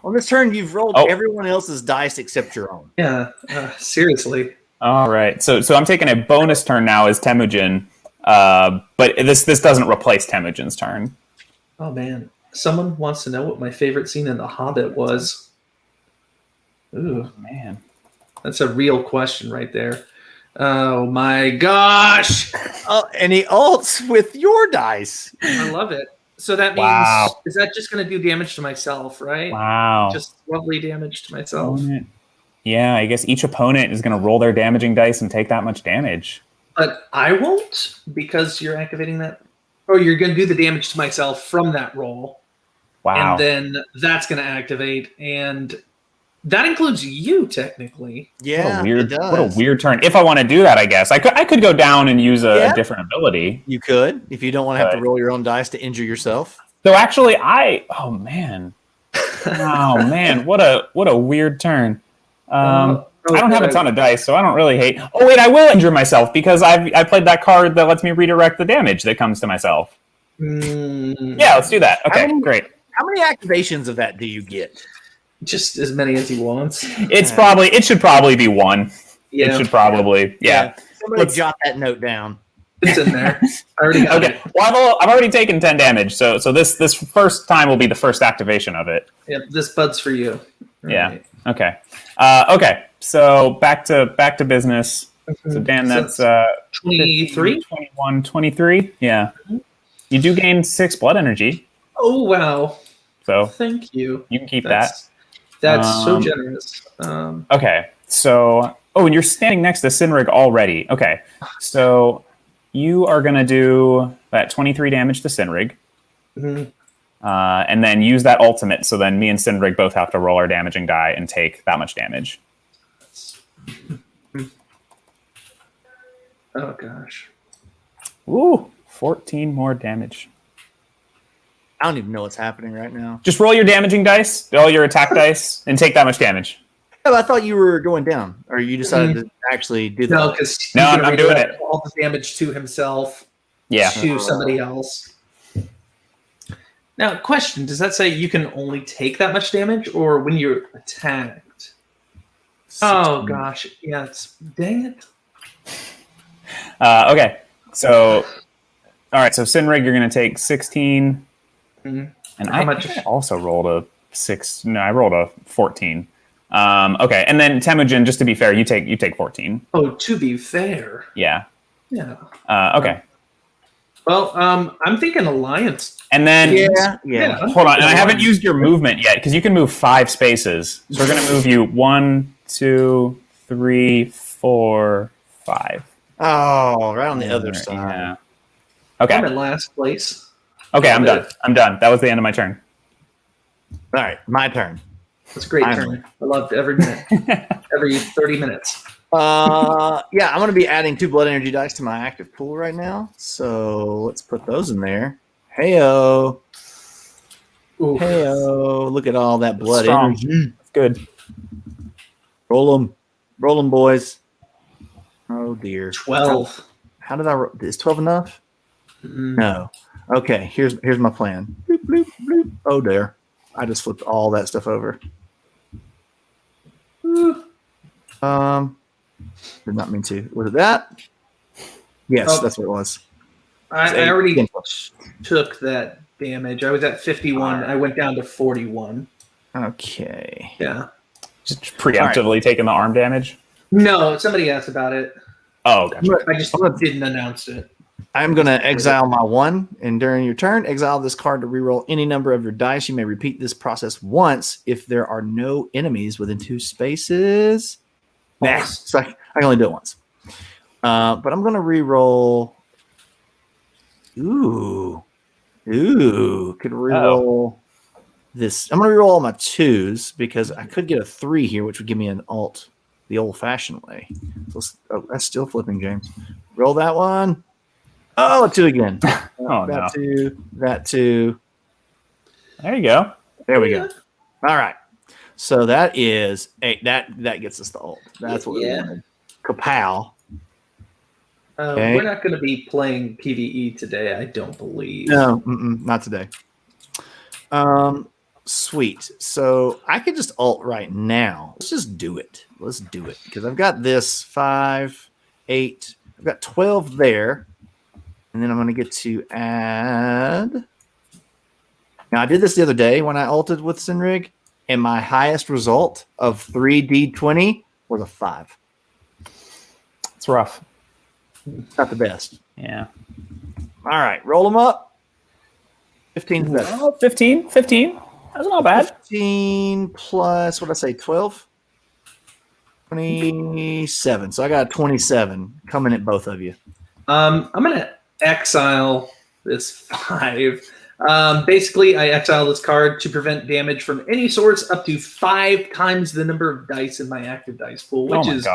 S1: on this turn, you've rolled everyone else's dice except your own.
S3: Yeah. Seriously.
S2: All right. So I'm taking a bonus turn now as Temujin, but this doesn't replace Temujin's turn.
S3: Oh man, someone wants to know what my favorite scene in The Hobbit was. Ooh,
S2: man.
S3: That's a real question right there. Oh my gosh!
S1: Oh, and he ults with your dice.
S3: I love it. So that means is that just going to do damage to myself, right?
S2: Wow.
S3: Just lovely damage to myself.
S2: Yeah, I guess each opponent is going to roll their damaging dice and take that much damage.
S3: But I won't because you're activating that. Oh, you're going to do the damage to myself from that roll.
S2: Wow.
S3: And then that's going to activate and. That includes you, technically.
S1: Yeah,
S2: it does. What a weird turn. If I want to do that, I guess. I could go down and use a different ability.
S1: You could, if you don't want to have to roll your own dice to injure yourself.
S2: So actually, oh, man. Oh, man. What a weird turn. I don't have a ton of dice, so I don't really hate... Oh, wait, I will injure myself because I played that card that lets me redirect the damage that comes to myself. Yeah, let's do that. Okay, great.
S1: How many activations of that do you get?
S3: Just as many as he wants.
S2: It should probably be one. Yeah. It should probably,
S1: Somebody jot that note down.
S3: It's in there. I already got
S2: Okay.
S3: it.
S2: Well, I've already taken 10 damage, so this first time will be the first activation of it.
S3: Yep, this bud's for you. All
S2: Yeah.
S3: right.
S2: Okay. Okay. So back to business. So Dan, that's
S3: 23?
S2: 21, 23. Yeah. You do gain 6 blood energy,
S3: Oh, wow.
S2: so
S3: Thank you.
S2: you can keep
S3: That's so generous.
S2: that. Okay. So, and you're standing next to Sinrig already. Okay. So you are going to do that 23 damage to Sinrig.
S3: Mhm.
S2: And then use that ultimate. So then me and Sinrig both have to roll our damaging die and take that much damage.
S3: Oh, gosh.
S2: Ooh, 14 more damage.
S1: I don't even know what's happening right now.
S2: Just roll your damaging dice, all your attack dice, and take that much damage.
S1: Yeah, but I thought you were going down, or you decided to actually do that.
S3: No, because
S2: No, I'm doing it.
S3: all the damage to himself,
S2: Yeah.
S3: to somebody else. Now, question: does that say you can only take that much damage, or when you're attacked? Oh gosh, yeah. Dang it.
S2: Okay. So, all right. So Sinrig, you're going to take 16.
S3: Mhm.
S2: And
S3: How
S2: I
S3: much?
S2: think I also rolled a 6. No, I rolled a 14. Okay. And then Temujin, just to be fair, you take 14.
S3: Oh, to be fair,
S2: Yeah.
S3: yeah.
S2: Okay.
S3: Well, I'm thinking alliance.
S2: And then
S1: Yeah.
S2: hold on, and I haven't used your movement yet because you can move 5 spaces. So we're going to move you 1, 2, 3, 4, 5.
S1: Oh, right on the other
S2: Yeah.
S1: side.
S2: Okay.
S3: I'm in last place.
S2: Okay, I'm done. That was the end of my turn.
S1: All right, my turn.
S3: It's a great
S1: Finally.
S3: turn. I loved every minute, every 30 minutes.
S1: Yeah, I'm going to be adding 2 blood energy dice to my active pool right now. So let's put those in there. Heyo.
S3: Ooh.
S1: Heyo. Look at all that blood
S2: Strong.
S1: energy.
S2: Good.
S1: Roll them. Roll them, boys. Oh, dear.
S3: 12.
S1: How did I roll? Is 12 enough?
S3: Mm.
S1: No. Okay, here's my plan. Bloop, bloop, bloop. Oh, there. I just flipped all that stuff over. Did not mean to. Was it that? Yes,
S3: Oh.
S1: that's what it was.
S3: I already took that damage. I was at 51. I went down to 41.
S1: Okay.
S3: Yeah.
S2: Just preemptively taking the arm damage.
S3: No, somebody asked about it.
S2: Oh, gotcha.
S3: I just didn't announce it.
S1: I'm going to exile my 1, and during your turn, exile this card to reroll any number of your dice. You may repeat this process once if there are no enemies within 2 spaces. Nah, so I can only do it once. But I'm going to reroll. Ooh. Could reroll this. I'm going to reroll all my 2s because I could get a 3 here, which would give me an alt the old-fashioned way. So that's still flipping, James. Roll that one. Oh, 2 again.
S2: Oh,
S1: that
S2: no.
S1: 2. That 2.
S2: There you go.
S1: There we go. All right. So that is 8. That gets us the ult. That's what we wanted. Kapow. Okay.
S3: We're not going to be playing PvE today, I don't believe.
S1: No, not today. Sweet. So I could just ult right now. Let's just do it. Let's do it. Because I've got this 5, 8. I've got 12 there. And then I'm going to get to add. Now, I did this the other day when I ulted with Sinrig, and my highest result of 3d20 was a 5.
S2: It's rough.
S1: Not the best.
S2: Yeah.
S1: All right, roll them up. 15 is better.
S2: Oh, 15. That's not bad.
S1: 15 plus, what did I say, 12? 27. So I got a 27 coming at both of you.
S3: I'm going to exile this 5. Basically, I exile this card to prevent damage from any source up to 5 times the number of dice in my active dice pool, which is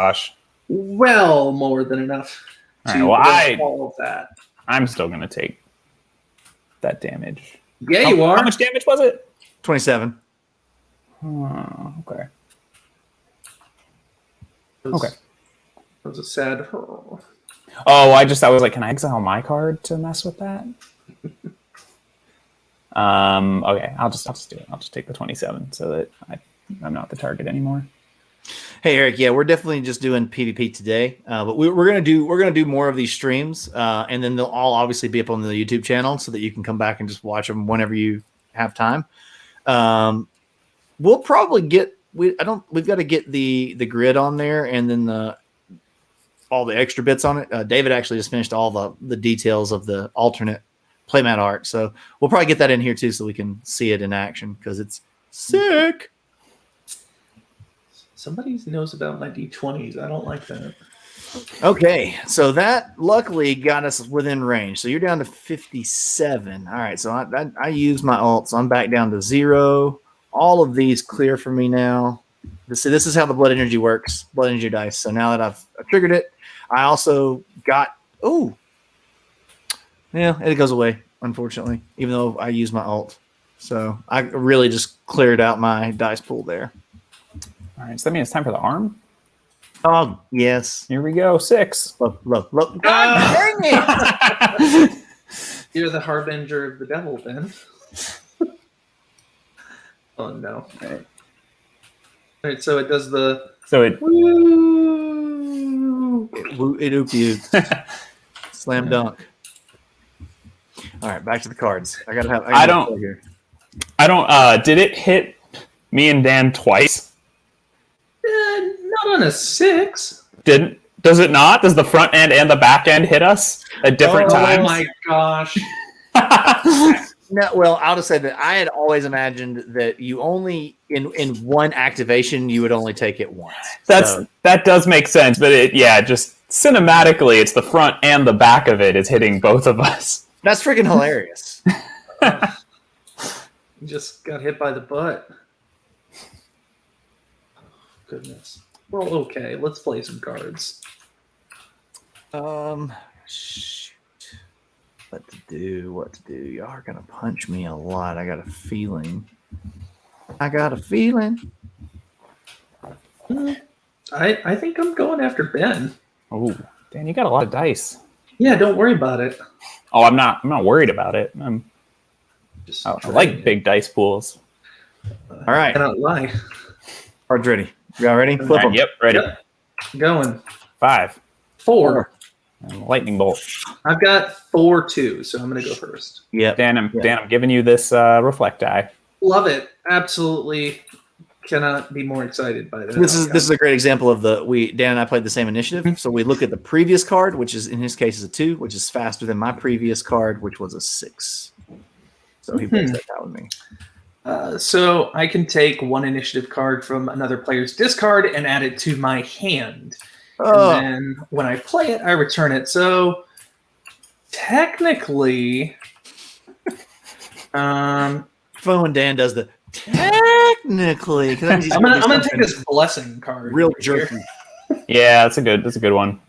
S3: well more than enough to prevent all of that.
S2: I'm still going to take that damage.
S3: Yeah, you are.
S2: How much damage was it?
S1: 27.
S2: Oh, okay.
S3: That was a sad.
S2: Oh, I was like, can I exile my card to mess with that? Okay, I'll just do it. I'll just take the 27 so that I'm not the target anymore.
S1: Hey Eric, yeah, we're definitely just doing PvP today, but we're gonna do more of these streams, and then they'll all obviously be up on the YouTube channel so that you can come back and just watch them whenever you have time. We'll probably get we've got to get the grid on there, and then all the extra bits on it. David actually just finished all the details of the alternate playmat art, so we'll probably get that in here too, so we can see it in action because it's sick.
S3: Somebody knows about my D20s. I don't like that.
S1: Okay, so that luckily got us within range. So you're down to 57. All right, so I used my ult, so I'm back down to 0. All of these clear for me now. This is how the blood energy works, blood energy dice. So now that I've triggered it, I also got, it goes away, unfortunately, even though I used my ult. So I really just cleared out my dice pool there.
S2: All right, so that means it's time for the arm.
S1: Oh, yes.
S2: Here we go. 6.
S1: Look. God dang it!
S3: You're the harbinger of the devil, then. Oh, no. All right, so it does the...
S2: So it...
S3: Woo!
S1: It ooped. Slam dunk. All right, back to the cards. I don't.
S2: Did it hit me and Dan twice?
S3: Not on a 6.
S2: Does it not? Does the front end and the back end hit us at different times?
S3: Oh my gosh.
S1: No, well, I'll just say that I had always imagined that you only in one activation you would only take it once.
S2: That does make sense, but just cinematically, it's the front and the back of it is hitting both of us.
S1: That's freaking hilarious.
S3: You just got hit by the butt. Goodness. Well, okay. Let's play some cards.
S1: Shoot. What to do? Y'all are gonna punch me a lot. I got a feeling. I
S3: think I'm going after Ben.
S2: Oh, Dan, you got a lot of dice.
S3: Yeah, don't worry about it.
S2: Oh, I'm not worried about it. I like big dice pools.
S1: All right.
S3: I cannot lie.
S1: Cards ready. Y'all ready? Flip them.
S2: Yep, ready.
S3: Yep. Going.
S2: 5.
S3: 4.
S2: And lightning bolt.
S3: I've got 4 too, so I'm going to go first.
S1: Yeah.
S2: Dan, I'm giving you this reflect die.
S3: Love it. Absolutely cannot be more excited by that.
S1: This is a great example of Dan and I played the same initiative. So we look at the previous card, which is in his case is a 2, which is faster than my previous card, which was a 6. So he plays that with me.
S3: So I can take one initiative card from another player's discard and add it to my hand.
S1: Oh.
S3: And then when I play it, I return it. So technically,
S1: fun when Dan does the technically.
S3: I'm gonna take this blessing card.
S1: Real jerky.
S2: Yeah, that's a good one.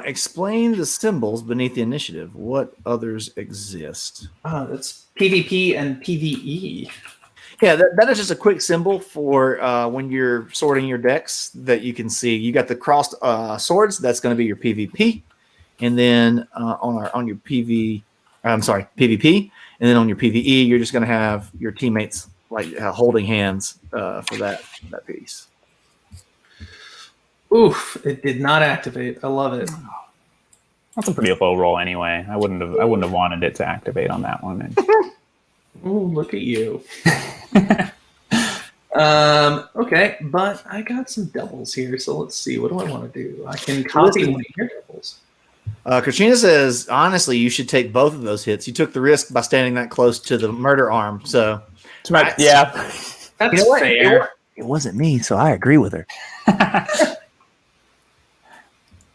S1: Explain the symbols beneath the initiative. What others exist?
S3: That's PvP and PvE.
S1: Yeah, that is just a quick symbol for when you're sorting your decks that you can see. You got the crossed swords. That's going to be your PvP, and then on your PvP, and then on your PvE, you're just going to have your teammates like holding hands for that piece.
S3: Oof! It did not activate. I love it.
S2: That's a pretty low roll anyway. I wouldn't have wanted it to activate on that one.
S3: Oh, look at you. Okay, but I got some doubles here, so let's see. What do I want to do? I can copy one of your doubles.
S1: Katrina says, honestly, you should take both of those hits. You took the risk by standing that close to the murder arm. So,
S3: that's fair.
S1: It wasn't me, so I agree with her.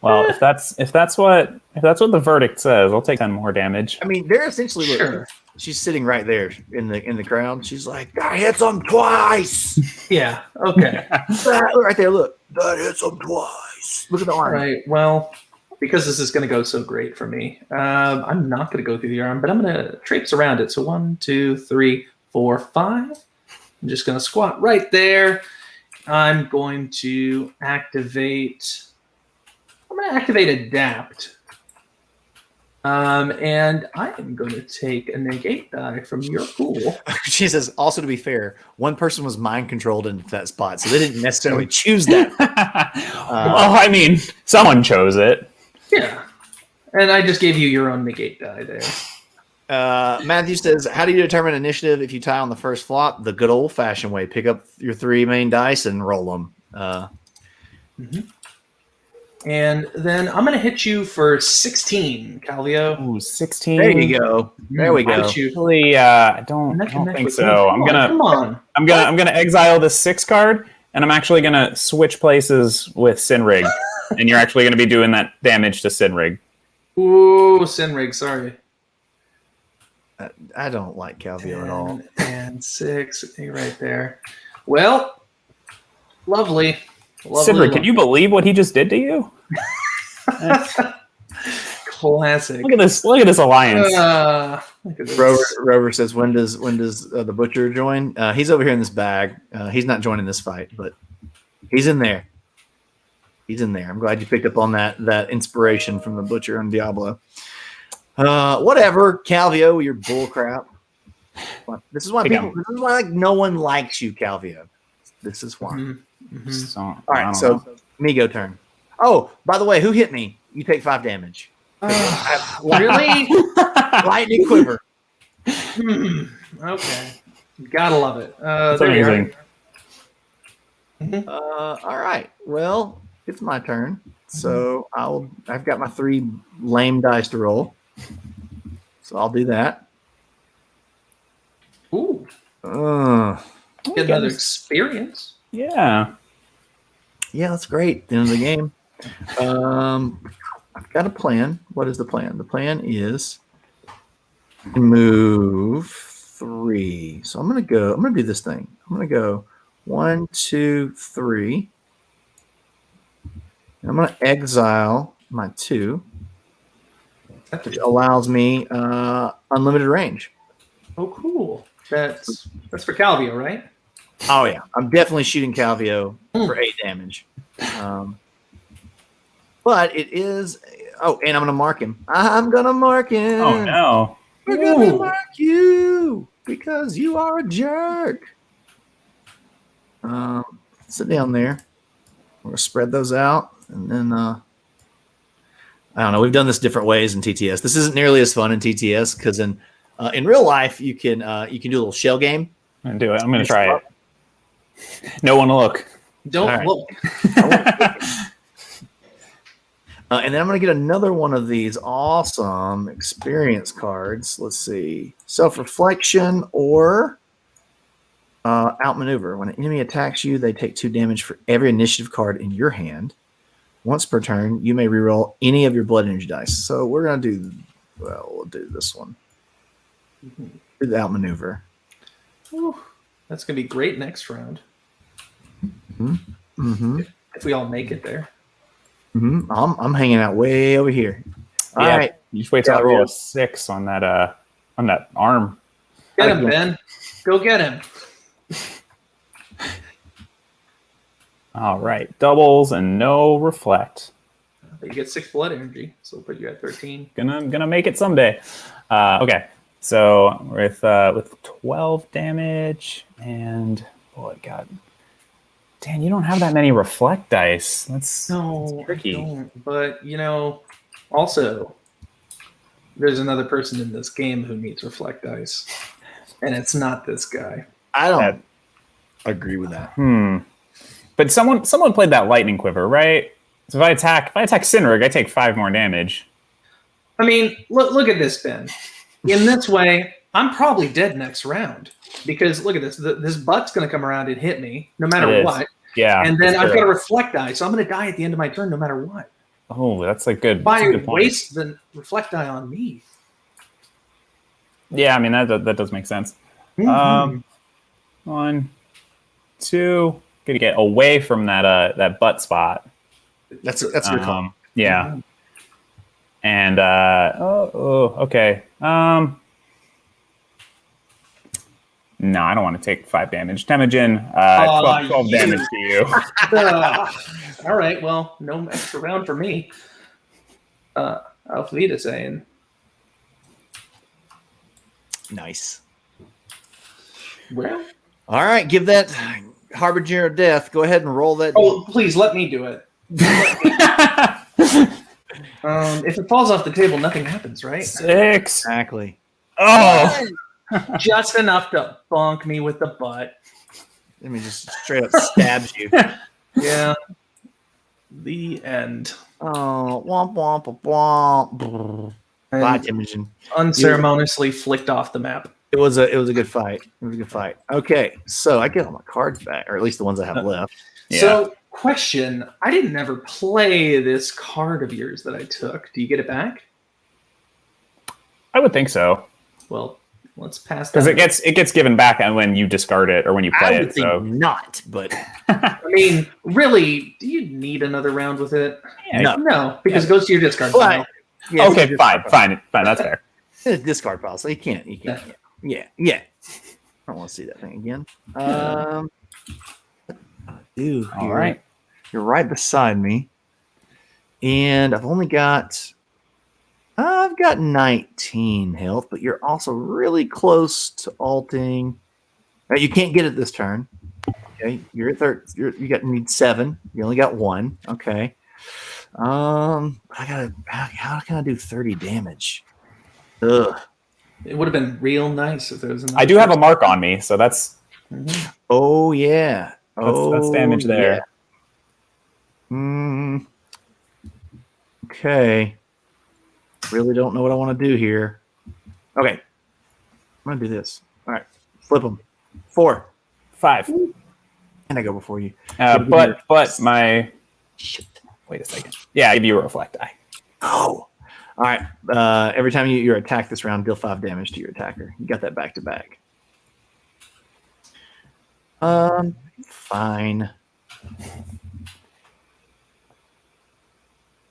S2: Well, if that's what the verdict says, I'll take 10 more damage.
S1: I mean, they're essentially
S3: sure.
S1: She's sitting right there in the crowd. She's like, "I hit him twice."
S3: Yeah. Okay.
S1: Right there. Look, that hits him twice. Look at the arm.
S3: Right. Well, because this is going to go so great for me, I'm not going to go through the arm, but I'm going to traipse around it. So 1, 2, 3, 4, 5. I'm just going to squat right there. I'm going to activate. I'm going to activate Adapt. And I am going to take a negate die from your pool.
S1: She says, also to be fair, one person was mind controlled into that spot, so they didn't necessarily choose that.
S2: Well, I mean, someone chose it.
S3: Yeah. And I just gave you your own negate die there.
S1: Matthew says, how do you determine initiative if you tie on the first flop? The good old-fashioned way. Pick up your 3 main dice and roll them.
S3: And then I'm going to hit you for 16, Calvio.
S2: Ooh, 16.
S1: There you go. There we go.
S2: Actually, I don't think so. I'm gonna exile this 6 card, and I'm actually gonna switch places with Sinrig, and you're actually gonna be doing that damage to Sinrig.
S3: Ooh, Sinrig, sorry.
S1: I don't like Calvio at all.
S3: And 6, right there. Well, lovely.
S2: Sinrig, can you believe what he just did to you?
S3: Classic.
S2: Look at this alliance.
S3: Look at this.
S1: Rover says, when does the butcher join? He's over here in this bag. He's not joining this fight, but he's in there. He's in there. I'm glad you picked up on that inspiration from the butcher on Diablo. Whatever, Calvio, you're bullcrap. This is why like no one likes you, Calvio. This is why.
S3: Mm-hmm.
S2: So,
S1: All right, so Migo turn. Oh, by the way, who hit me? You take 5 damage.
S3: Really?
S1: Lightning quiver.
S3: Okay. Gotta love it.
S2: That's amazing.
S1: All right. Well, it's my turn. So I've got my 3 lame dice to roll. So I'll do that.
S3: Ooh. Get another experience.
S2: Yeah.
S1: Yeah, that's great. The end of the game. I've got a plan. What is the plan? The plan is move 3. So I'm gonna do this thing. I'm gonna go 1, 2, 3. And I'm gonna exile my 2, which allows me unlimited range.
S3: Oh, cool. That's for Calvio, right?
S1: Oh yeah, I'm definitely shooting Calvio for 8 damage. But it is. Oh, and I'm gonna mark him. I'm gonna mark him.
S2: Oh no!
S1: We're gonna mark you because you are a jerk. Sit down there. We're gonna spread those out, and then I don't know. We've done this different ways in TTS. This isn't nearly as fun in TTS because in real life you can do a little shell game.
S2: I'm gonna do it. I'm gonna try it. No one look.
S3: Don't look.
S1: And then I'm going to get another one of these awesome experience cards. Let's see. Self-reflection or outmaneuver. When an enemy attacks you, they take 2 damage for every initiative card in your hand. Once per turn, you may reroll any of your blood energy dice. So we're going to we'll do this one. Do the outmaneuver.
S3: Ooh, that's going to be great next round.
S1: Mm-hmm.
S3: If we all make it there.
S1: Mm-hmm. I'm hanging out way over here. All
S2: yeah,
S1: right.
S2: You just wait till I roll a 6 on that arm.
S3: Get him, Ben. Go get him.
S2: All right. Doubles and no reflect.
S3: But you get 6 blood energy, so we'll put you at 13.
S2: Gonna make it someday. Okay. So with 12 damage and God. Dan, you don't have that many reflect dice. That's tricky.
S3: I don't. But also there's another person in this game who needs reflect dice, and it's not this guy.
S1: I don't agree with that.
S2: But someone played that lightning quiver, right? So if I attack Sinrig, I take 5 more damage.
S3: I mean, look at this, Ben. In this way, I'm probably dead next round because look at this. This butt's going to come around and hit me no matter what.
S2: Yeah.
S3: And then I've got a reflect die, so I'm going to die at the end of my turn no matter what.
S2: Oh, that's a good
S3: point. Waste the reflect die on me.
S2: Yeah, I mean that does make sense. 1, 2, gotta get away from that butt spot.
S1: That's a good call.
S2: Yeah. And okay. No, I don't want to take 5 damage. Temujin, 12 damage to you.
S3: All right, well, no extra round for me. Auf Wiedersehen.
S1: Nice.
S3: Well,
S1: All right, give that Harbinger of Death. Go ahead and roll that.
S3: oh, please let me do it. If it falls off the table, nothing happens, right?
S2: 6.
S1: Exactly.
S2: Oh.
S3: Just enough to bonk me with the butt.
S1: Let me just straight up stabs you.
S3: Yeah. The end.
S1: Oh, womp womp womp. Bye, Temujin.
S3: Unceremoniously flicked off the map.
S1: It was a good fight. It was a good fight. Okay, so I get all my cards back, or at least the ones I have left.
S2: Yeah.
S3: So, question: I didn't ever play this card of yours that I took. Do you get it back?
S2: I would think so.
S3: Well, let's pass that.
S2: Because it gets given back when you discard it or when you play
S1: I would
S2: it.
S1: think
S2: So
S1: not, but
S3: I mean, really, do you need another round with it?
S2: yeah,
S3: No, because it goes to your discard pile.
S1: Right. Yeah,
S2: okay,
S1: it's a
S2: fine.
S1: discard
S2: That's fair.
S1: pile. It's a discard pile, so you can't. Yeah. I don't want to see that thing again. Dude,
S2: All right.
S1: You're right beside me, and I've got 19 health, but you're also really close to ulting. You can't get it this turn. Okay, you're at third. Need 7. You only got 1. Okay. How can I do 30 damage? Ugh.
S3: It would have been real nice if there was another.
S2: I do have a mark on me, so that's
S1: Oh yeah.
S2: that's damage there.
S1: Yeah. Okay. Really don't know what I want to do here. Okay. I'm gonna do this. All right. Flip them. 4.
S2: 5.
S1: And I go before you.
S2: But my
S1: Shit.
S2: wait a second. Yeah, I give you a reflect die.
S1: Oh. All right. Every time you're attacked this round, deal 5 damage to your attacker. You got that back to back. Fine.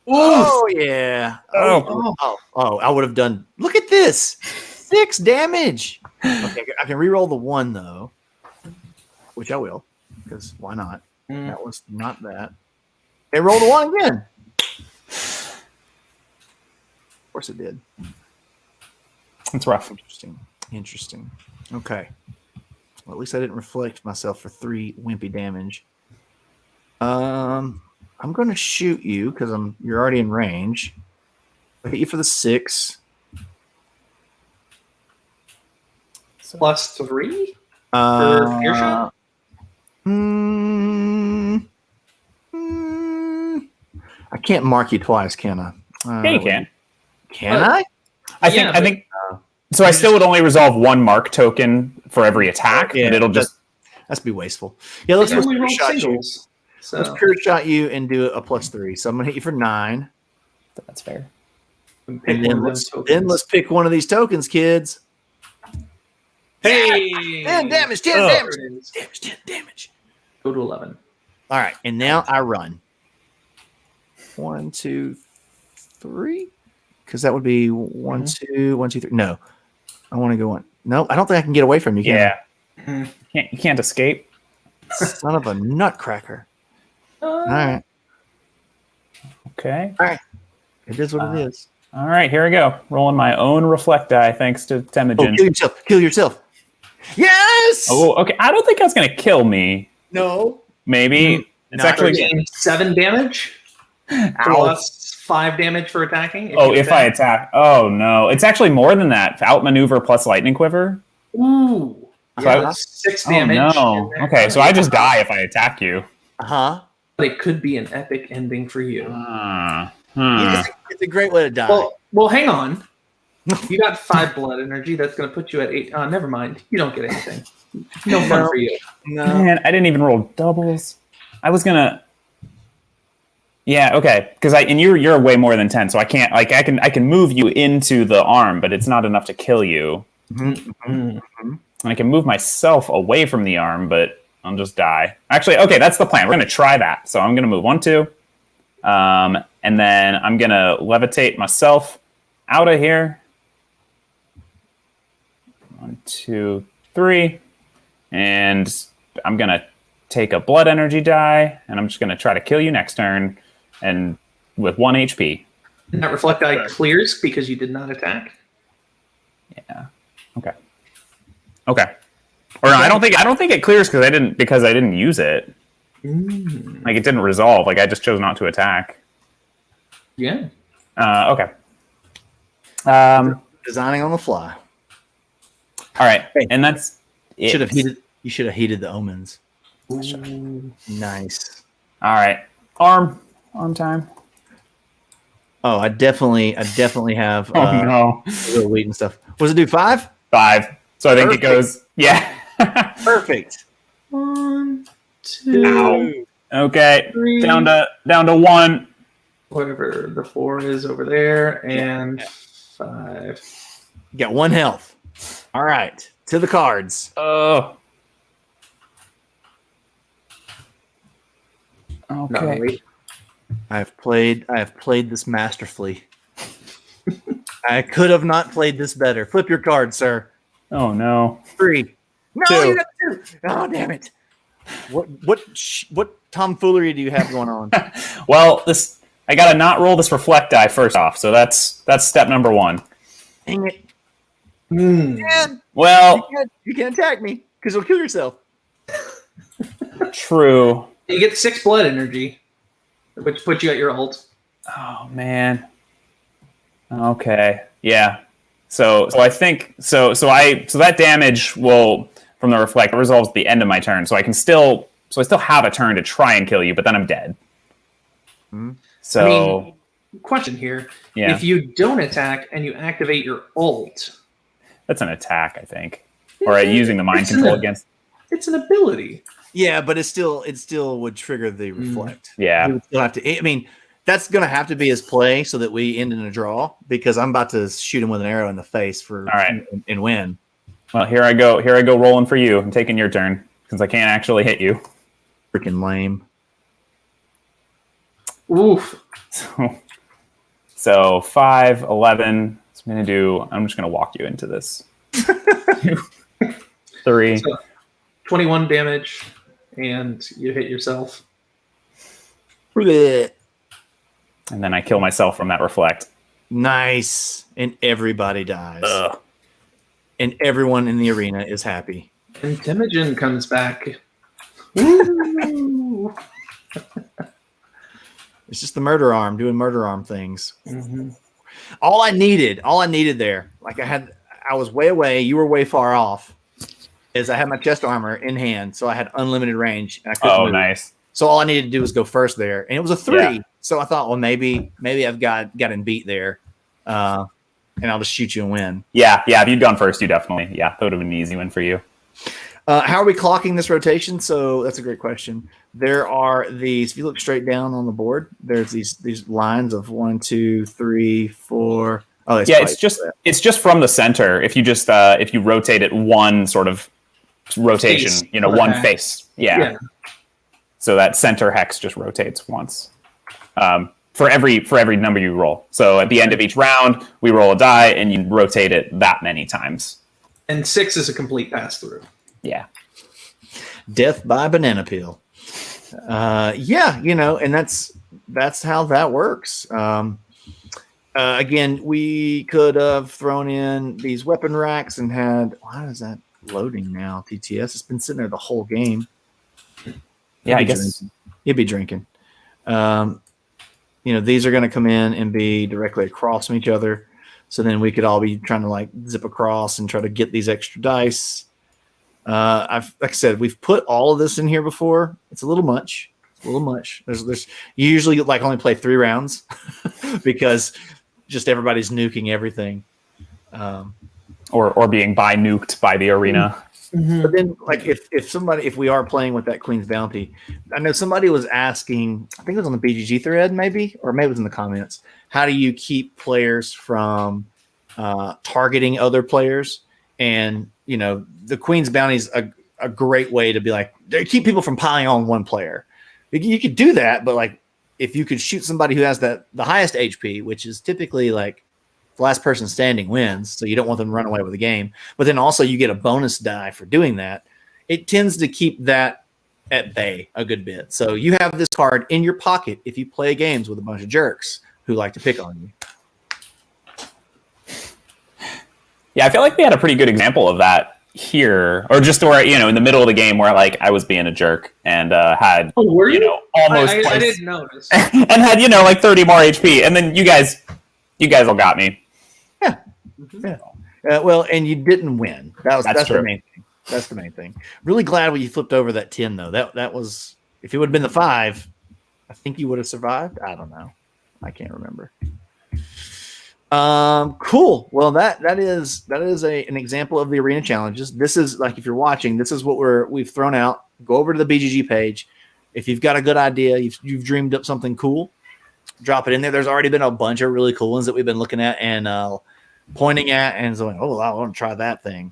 S1: Oh yeah. Oh, I would have done. Look at this. 6 damage. Okay, I can reroll the 1 though, which I will, because why not? That was not that. Hey, roll the 1 again. Of course it did.
S2: It's rough.
S1: Interesting. Okay. Well, at least I didn't reflect myself for 3 wimpy damage. I'm going to shoot you because you're already in range. I'll hit you for the 6.
S3: Plus 3 for earshot.
S1: I can't mark you twice, can I?
S2: Yeah, you can.
S1: Can I?
S2: I think. So I still would only resolve 1 mark token for every attack, and it'll just
S1: that's be wasteful. Yeah, let's
S3: only roll
S1: shot you.
S3: singles. So.
S1: Let's pure shot you and do a +3. So I'm gonna hit you for 9.
S2: that's fair.
S1: And then let's pick one of these tokens, kids.
S3: Hey!
S1: 10 damage, 10 damage. 10 damage.
S3: Go to 11.
S1: All right, and now I run. 1, 2, 3. Because that would be 1, 2, 1, 2, 3. No, I want to go 1. No, I don't think I can get away from you.
S2: Yeah, you can't escape.
S1: Son of a nutcracker. All right.
S2: Okay.
S1: All right. It is what it is.
S2: All right, here we go. Rolling my own reflect die, thanks to Temujin.
S1: Oh, kill yourself. Kill yourself. Yes.
S2: Oh, okay. I don't think that's going to kill me.
S1: No.
S2: Maybe. It's actually...
S3: 7 damage. Plus 5 damage for attacking.
S2: If I attack. Oh, no. It's actually more than that. Outmaneuver plus lightning quiver.
S3: Ooh.
S2: So
S3: Yeah, 6 damage.
S2: Oh, no. Okay, so I just die if I attack you.
S1: Uh-huh.
S3: But it could be an epic ending for you.
S1: It's a great way to die.
S3: Well, hang on. You got 5 blood energy. That's going to put you at 8. Never mind. You don't get anything. No fun for you.
S1: No.
S2: Man, I didn't even roll doubles. I was going to... Yeah, okay. Because you're way more than 10, so I can't... Like, I can move you into the arm, but it's not enough to kill you. And I can move myself away from the arm, but I'll just die. Actually, okay, that's the plan. We're going to try that. So I'm going to move 1, 2. And then I'm going to levitate myself out of here. 1, 2, 3. And I'm going to take a blood energy die, and I'm just going to try to kill you next turn, and with 1 HP.
S3: And that reflect die clears because you did not attack.
S2: Yeah. Okay. Okay. Or no, I don't think it clears because I didn't use it. Like it didn't resolve. Like I just chose not to attack.
S3: Yeah.
S2: Okay.
S1: Designing on the fly.
S2: All right,
S1: Hey,
S2: and that's it.
S1: You should have heated the omens.
S3: Ooh.
S1: Nice.
S2: All right, arm time.
S1: Oh, I definitely have
S2: Oh no,
S1: real wheat and stuff. What does it do? 5?
S2: 5. So I think
S1: Perfect.
S2: it goes. Yeah.
S1: Perfect.
S3: 1, 2,
S1: Ow.
S2: Okay,
S3: 3.
S2: down to 1.
S3: Whatever the 4 is over there, and 5.
S1: You got 1 health. All right, to the cards.
S2: Oh.
S3: No,
S2: Okay.
S3: wait.
S1: I have played this masterfully. I could have not played this better. Flip your card, sir.
S2: Oh no.
S1: 3. No,
S2: 2.
S1: you got 2. Oh, damn it. What tomfoolery do you have going on?
S2: Well, I gotta not roll this reflect die first off. So that's step number 1.
S1: Dang it.
S3: Mm.
S2: Well,
S1: You can't attack me because you'll kill yourself.
S2: true.
S3: You get 6 blood energy, which puts you at your ult.
S2: Oh man. Okay. Yeah. So I think so that damage will from the reflect resolves at the end of my turn. So I still have a turn to try and kill you, but then I'm dead.
S1: Mm-hmm.
S2: So
S3: I mean, question here.
S2: yeah.
S3: If you don't attack and you activate your ult,
S2: That's an attack, I think. Or using the mind control against.
S3: it's an ability.
S1: Yeah, but it still would trigger the reflect.
S2: Yeah.
S1: You would still have to. I mean, that's going to have to be his play so that we end in a draw because I'm about to shoot him with an arrow in the face for
S2: All right.
S1: and win.
S2: Well, here I go rolling for you. I'm taking your turn since I can't actually hit you.
S1: Freaking lame.
S3: Oof.
S2: So 5, 11. I'm just gonna walk you into this. 3.
S3: So 21 damage, and you hit yourself.
S1: Blech.
S2: And then I kill myself from that reflect.
S1: Nice. And everybody dies.
S2: Ugh.
S1: And everyone in the arena is happy.
S3: And Temujin comes back. Woo!
S1: It's just the murder arm doing murder arm things.
S3: Mm-hmm.
S1: All I needed there, like I was way away, you were way far off, is I had my chest armor in hand, so I had unlimited range. And I couldn't move.
S2: Nice.
S1: So all I needed to do was go first there, and it was a 3.
S2: Yeah.
S1: So I thought, well, maybe I've got him beat there, and I'll just shoot you and win.
S2: Yeah. If you'd gone first, you definitely. Yeah, that would have been an easy win for you.
S1: How are we clocking this rotation? So that's a great question. There are these. If you look straight down on the board, there's these lines of 1, 2, 3, 4. Oh,
S2: Yeah, it's just from the center. If you just if you rotate it one sort of rotation,
S3: Face.
S2: one face.
S3: Yeah.
S2: So that center hex just rotates once for every number you roll. So at the end of each round, we roll a die and you rotate it that many times.
S3: And 6 is a complete pass through.
S2: Yeah.
S1: Death by banana peel. And that's how that works. Again, we could have thrown in these weapon racks and had. Why is that loading now? TTS. It's been sitting there the whole game.
S2: Yeah, I guess
S1: You'd be drinking. These are going to come in and be directly across from each other. So then we could all be trying to like zip across and try to get these extra dice. Like I said, we've put all of this in here before. It's a little much. There's you usually like only play 3 rounds because just everybody's nuking everything.
S2: or being nuked by the arena.
S3: Mm-hmm.
S1: But then, like, if we are playing with that Queen's Bounty, I know somebody was asking, I think it was on the BGG thread, maybe it was in the comments. How do you keep players from targeting other players? And the Queen's Bounty is a great way to be like, keep people from piling on one player. You could do that, but like, if you could shoot somebody who has the highest HP, which is typically like the last person standing wins, so you don't want them to run away with the game. But then also you get a bonus die for doing that. It tends to keep that at bay a good bit. So you have this card in your pocket if you play games with a bunch of jerks who like to pick on you.
S2: Yeah, I feel like we had a pretty good example of that here, or just where, in the middle of the game where like I was being a jerk and had
S3: were you?
S2: Almost
S3: I
S2: twice,
S3: didn't notice.
S2: and had like 30 more HP, and then you guys all got me.
S1: Yeah. Well, and you didn't win. That's
S2: true.
S1: the main thing. That's the main thing. Really glad when you flipped over that 10 though. That was, if it would have been the 5, I think you would have survived. I don't know. I can't remember. Cool. Well, that is an example of the arena challenges. This is like, if you're watching, this is what we've thrown out. Go over to the BGG page. If you've got a good idea, you've dreamed up something cool, drop it in there. There's already been a bunch of really cool ones that we've been looking at and pointing at and going, oh, I want to try that thing.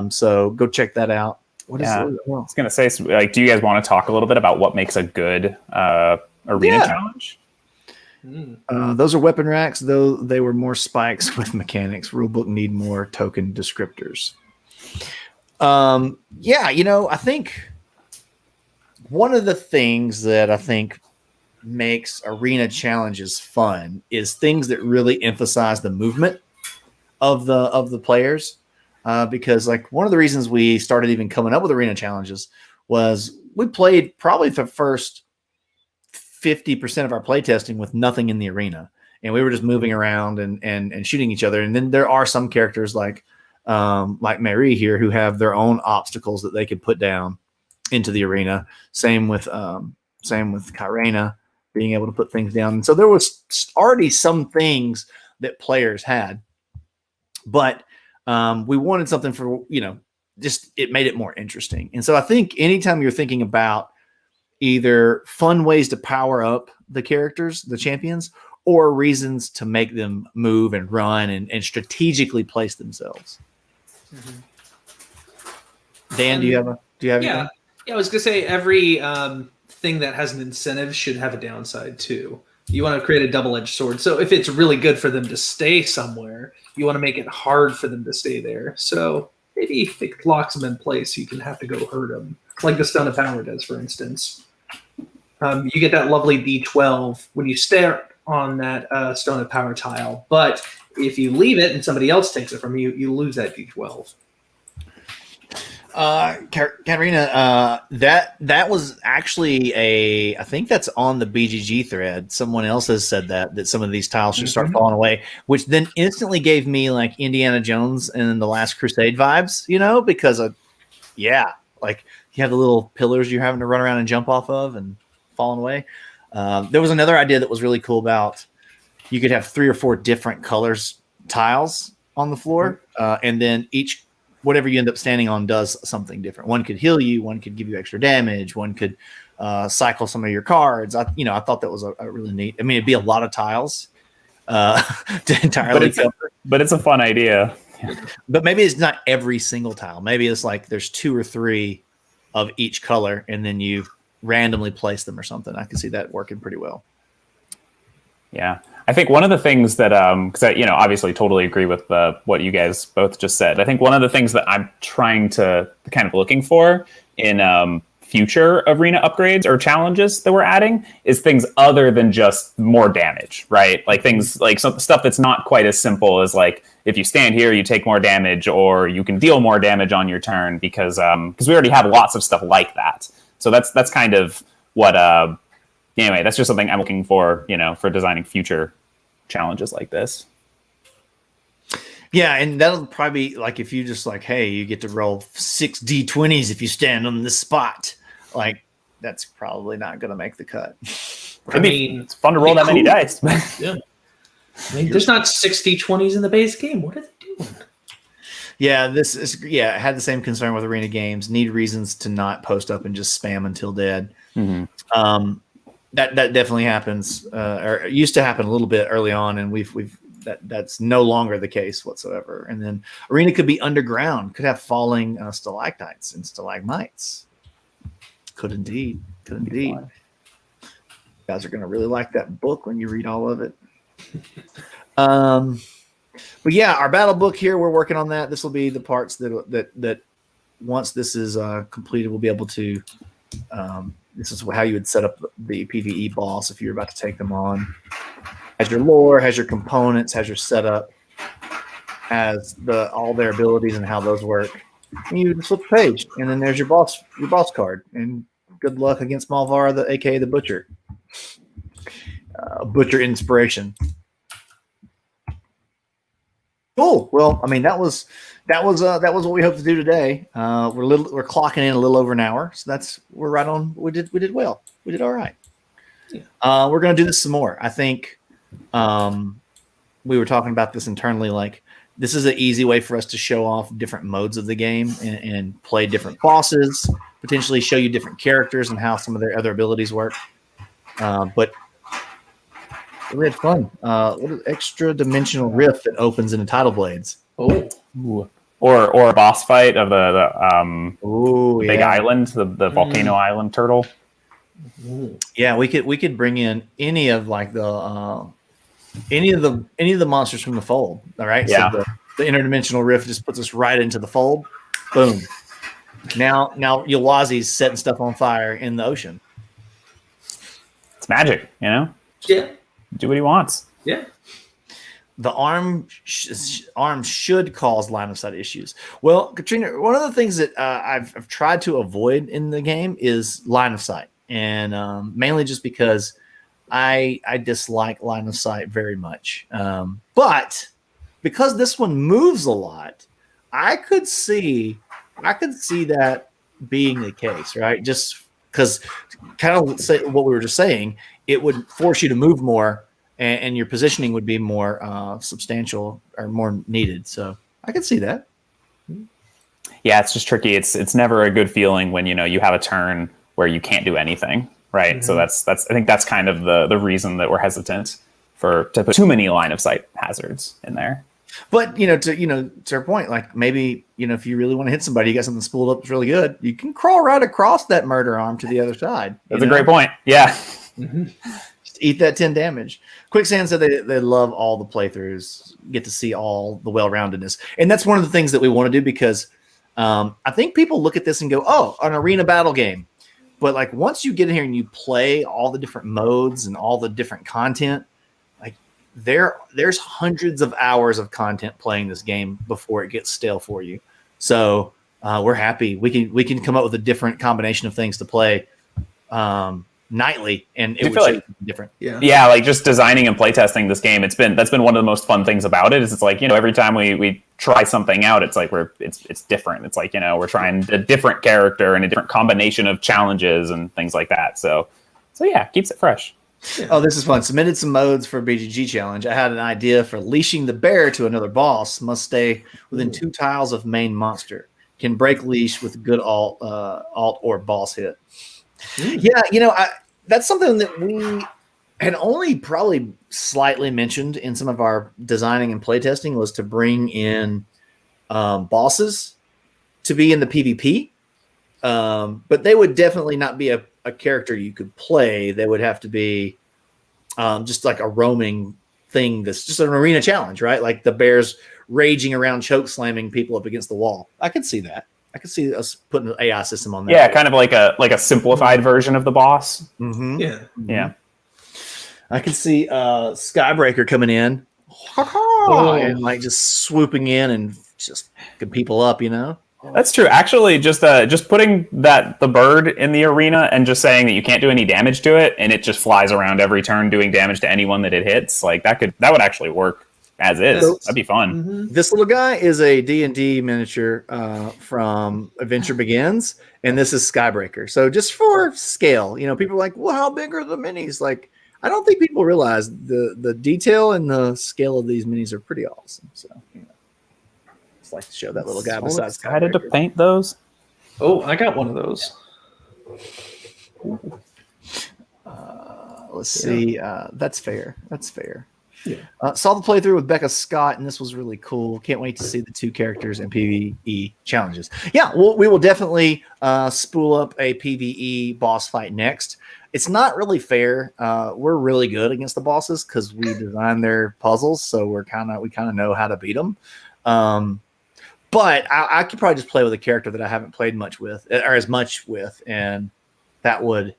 S1: So go check that out.
S2: I was gonna say, like, do you guys want to talk a little bit about what makes a good arena challenge?
S1: Those are weapon racks, though they were more spikes with mechanics. Rulebook need more token descriptors. I think one of the things that I think makes arena challenges fun is things that really emphasize the movement of the players. Because like one of the reasons we started even coming up with arena challenges was we played probably the first 50% of our play testing with nothing in the arena, and we were just moving around and shooting each other. And then there are some characters like Mary here who have their own obstacles that they could put down into the arena. Same with Kyrena being able to put things down. And so there was already some things that players had, but we wanted something for, just it made it more interesting. And so I think anytime you're thinking about either fun ways to power up the characters, the champions, or reasons to make them move and run and strategically place themselves. Mm-hmm. Dan, do you have anything?
S3: Yeah, I was gonna say every thing that has an incentive should have a downside too. You want to create a double-edged sword. So if it's really good for them to stay somewhere, you want to make it hard for them to stay there. So maybe it locks them in place. So you can have to go hurt them, like the Stone of Power does, for instance. You get that lovely D12 when you stare on that Stone of Power tile. But if you leave it and somebody else takes it from you, you lose that D12.
S1: Katarina, that was actually I think that's on the BGG thread. Someone else has said that some of these tiles should start falling away, which then instantly gave me like Indiana Jones and the Last Crusade vibes, because like you have the little pillars you're having to run around and jump off of and falling away. There was another idea that was really cool about you could have 3 or 4 different colors tiles on the floor, and then each whatever you end up standing on does something different. One could heal you, one could give you extra damage, one could cycle some of your cards. I thought that was a really neat. I mean, it'd be a lot of tiles to entirely cover.
S2: But it's a fun idea.
S1: But maybe it's not every single tile. Maybe it's like there's 2 or 3 of each color, and then you randomly place them or something. I can see that working pretty well.
S2: Yeah. I think one of the things that, because I, obviously totally agree with what you guys both just said. I think one of the things that I'm trying to kind of looking for in future arena upgrades or challenges that we're adding is things other than just more damage, right? Like things like some stuff that's not quite as simple as like, if you stand here, you take more damage, or you can deal more damage on your turn because we already have lots of stuff like that. So that's kind of what, anyway, that's just something I'm looking for, for designing future challenges like this.
S1: Yeah, and that'll probably be like if you just like, hey, you get to roll 6 D20s if you stand on this spot. Like, that's probably not going to make the cut.
S2: It's fun to roll that many dice.
S3: Yeah. I mean, there's not 6 D20s in the base game. What are they doing?
S1: Yeah, I had the same concern with arena games. Need reasons to not post up and just spam until dead. Mm-hmm. That definitely happens, or used to happen a little bit early on, and that's no longer the case whatsoever. And then arena could be underground, could have falling stalactites and stalagmites. Could indeed. You guys are going to really like that book when you read all of it. But yeah, our battle book here, we're working on that. This will be the parts that once this is completed, we'll be able to. This is how you would set up the PvE boss if you're about to take them on. Has your lore, has your components, has your setup, has all their abilities and how those work. and you just flip the page, and then there's your boss card. And good luck against Malvar, aka the Butcher. Butcher inspiration. Cool. Well, I mean that was what we hope to do today. We're clocking in a little over an hour, so we're right on. We did well. We did all right. Yeah. We're gonna do this some more. I think we were talking about this internally. Like this is an easy way for us to show off different modes of the game and play different bosses. Potentially show you different characters and how some of their other abilities work. But we had fun. What is extra dimensional rift that opens into Tidal Blades?
S2: Oh, or a boss fight of the big island, the volcano island turtle.
S1: Yeah, we could bring in any of like the any of the monsters from the fold. All right.
S2: Yeah.
S1: So the interdimensional rift just puts us right into the fold. Boom. Now Yulwazi's setting stuff on fire in the ocean.
S2: It's magic, you know.
S3: Yeah.
S2: Do what he wants.
S3: Yeah.
S1: The arm should cause line of sight issues. Well, Katrina, one of the things that I've tried to avoid in the game is line of sight, and mainly just because I dislike line of sight very much. But because this one moves a lot, I could see that being the case, right? Just because kind of say what we were just saying, it would force you to move more, and your positioning would be more substantial or more needed. So I could see that.
S2: Yeah, it's just tricky. It's never a good feeling when you have a turn where you can't do anything, right? Mm-hmm. So that's I think that's kind of the reason that we're hesitant to put too many line of sight hazards in there.
S1: But to our point, like maybe if you really want to hit somebody, you got something spooled up that's really good, you can crawl right across that murder arm to the other side.
S2: That's a great point. Yeah.
S1: Mm-hmm. Just eat that 10 damage. Quicksand said they love all the playthroughs, get to see all the well-roundedness, and that's one of the things that we want to do because I think people look at this and go, "Oh, an arena battle game," but like once you get in here and you play all the different modes and all the different content. There's hundreds of hours of content playing this game before it gets stale for you. So we're happy. We can come up with a different combination of things to play nightly, and it would be different.
S2: Yeah, like just designing and playtesting this game. That's been one of the most fun things about it. Is it's like every time we try something out, it's like it's different. It's like we're trying a different character and a different combination of challenges and things like that. So yeah, keeps it fresh.
S1: Yeah. Oh, this is fun. Submitted some modes for BGG challenge. I had an idea for leashing the bear to another boss. Must stay within 2 tiles of main monster. Can break leash with good alt or boss hit. Yeah, that's something that we had only probably slightly mentioned in some of our designing and playtesting was to bring in bosses to be in the PvP. But they would definitely not be a character you could play. They would have to be just like a roaming thing that's just an arena challenge, right? Like the bears raging around, choke slamming people up against the wall. I could see that. I could see us putting an AI system on that.
S2: Yeah, kind of like a simplified version of the boss.
S1: Mm-hmm.
S3: Yeah.
S2: Yeah.
S1: I could see Skybreaker coming in and like just swooping in and just fucking people up,
S2: That's true. Actually, just putting the bird in the arena and just saying that you can't do any damage to it, and it just flies around every turn doing damage to anyone that it hits. Like that would actually work as is. That'd be fun.
S1: Mm-hmm. This little guy is a D&D miniature from Adventure Begins, and this is Skybreaker. So just for scale, people are like, "Well, how big are the minis?" Like, I don't think people realize the detail and the scale of these minis are pretty awesome. So. Like to show that little guy besides
S2: excited to paint those.
S3: Oh, I got one of those.
S1: Let's see. That's fair.
S3: Yeah.
S1: Saw the playthrough with Becca Scott, and this was really cool. Can't wait to see the 2 characters and PvE challenges. Yeah, we will definitely spool up a PvE boss fight next. It's not really fair. We're really good against the bosses because we design their puzzles, so we kind of know how to beat them. But I could probably just play with a character that I haven't played much with, or as much with, and that would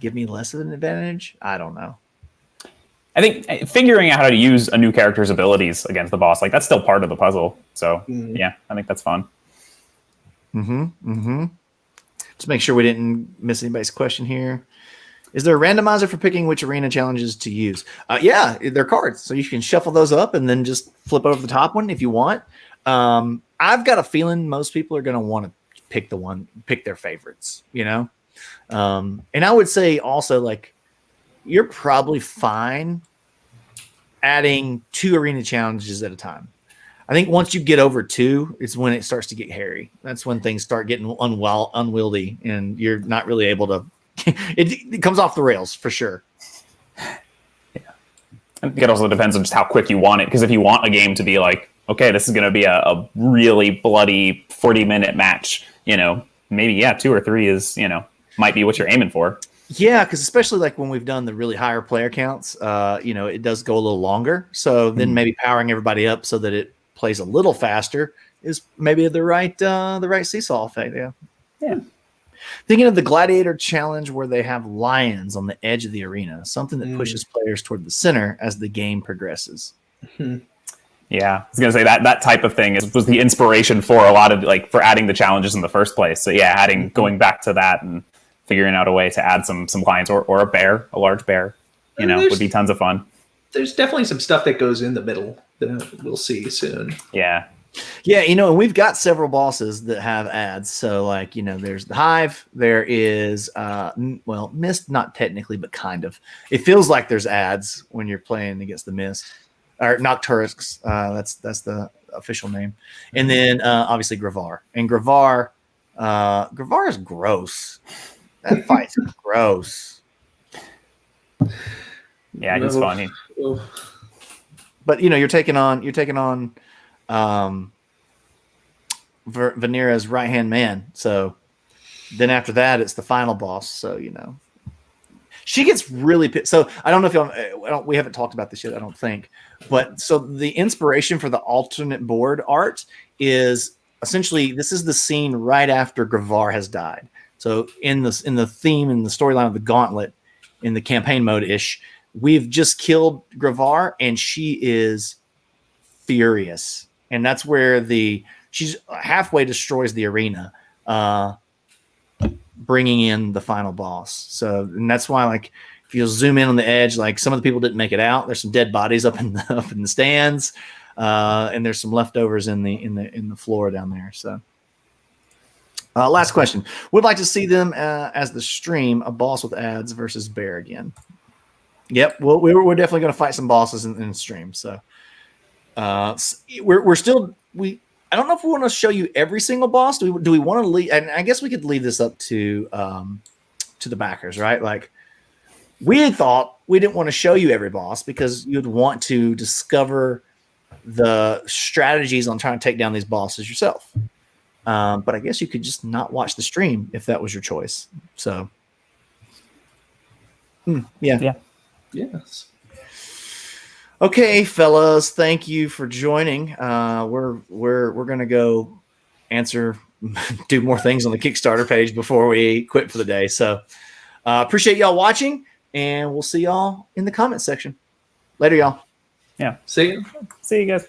S1: give me less of an advantage. I don't know.
S2: I think figuring out how to use a new character's abilities against the boss, like that's still part of the puzzle. So yeah, I think that's fun.
S1: Just make sure we didn't miss anybody's question here. Is there a randomizer for picking which arena challenges to use? Yeah, they're cards. So you can shuffle those up and then just flip over the top one if you want. I've got a feeling most people are going to want to pick their favorites, you know? And I would say also, like, you're probably fine adding 2 arena challenges at a time. I think once you get over 2, it's when it starts to get hairy. That's when things start getting unwieldy, and you're not really able to. It comes off the rails for sure.
S2: Yeah, I think it also depends on just how quick you want it. Because if you want a game to be like, okay, this is going to be a really bloody 40-minute match, you know, maybe 2 or 3 is, you know, might be what you're aiming for.
S1: Yeah, because especially like when we've done the really higher player counts, you know, it does go a little longer. So then maybe powering everybody up so that it plays a little faster is maybe the right seesaw effect. Yeah. Thinking of the Gladiator Challenge where they have lions on the edge of the arena, something that pushes players toward the center as the game progresses.
S2: Yeah, I was gonna say that type of thing was the inspiration for a lot of for adding the challenges in the first place. So yeah, going back to that and figuring out a way to add some lions or a large bear, you know, would be tons of fun.
S3: There's definitely some stuff that goes in the middle that we'll see soon.
S2: Yeah,
S1: you know, and we've got several bosses that have ads. So like, you know, there's the Hive. There is Mist, not technically, but kind of. It feels like there's ads when you're playing against the Mist. Or Nocturix, that's the official name, and then obviously Gravar. And Gravar is gross. That fight's gross.
S2: Yeah, he's funny.
S1: But you know, you're taking on Vanera's right hand man. So then after that, it's the final boss. So you know, she gets really pissed. So I don't know if we haven't talked about this yet. I don't think. But so the inspiration for the alternate board art is essentially this is the scene right after Gravar has died. So in the theme in the storyline of the Gauntlet, in the campaign mode ish, we've just killed Gravar and she is furious, and that's where she's halfway destroys the arena, bringing in the final boss. So and that's why like. If you'll zoom in on the edge, like some of the people didn't make it out. There's some dead bodies up in the stands, and there's some leftovers in the floor down there. So, last question: would like to see them as the stream a boss with ads versus bear again? Yep, well, we're definitely going to fight some bosses in the stream. So, we're still I don't know if we want to show you every single boss. Do we want to leave? And I guess we could leave this up to the backers, right? Like. We thought we didn't want to show you every boss because you'd want to discover the strategies on trying to take down these bosses yourself. But I guess you could just not watch the stream if that was your choice. So, yeah.
S3: Yes.
S1: Okay, fellas, thank you for joining. We're gonna go do more things on the Kickstarter page before we quit for the day. So, appreciate y'all watching. And we'll see y'all in the comment section. Later, y'all.
S2: Yeah.
S3: See you.
S2: See you guys.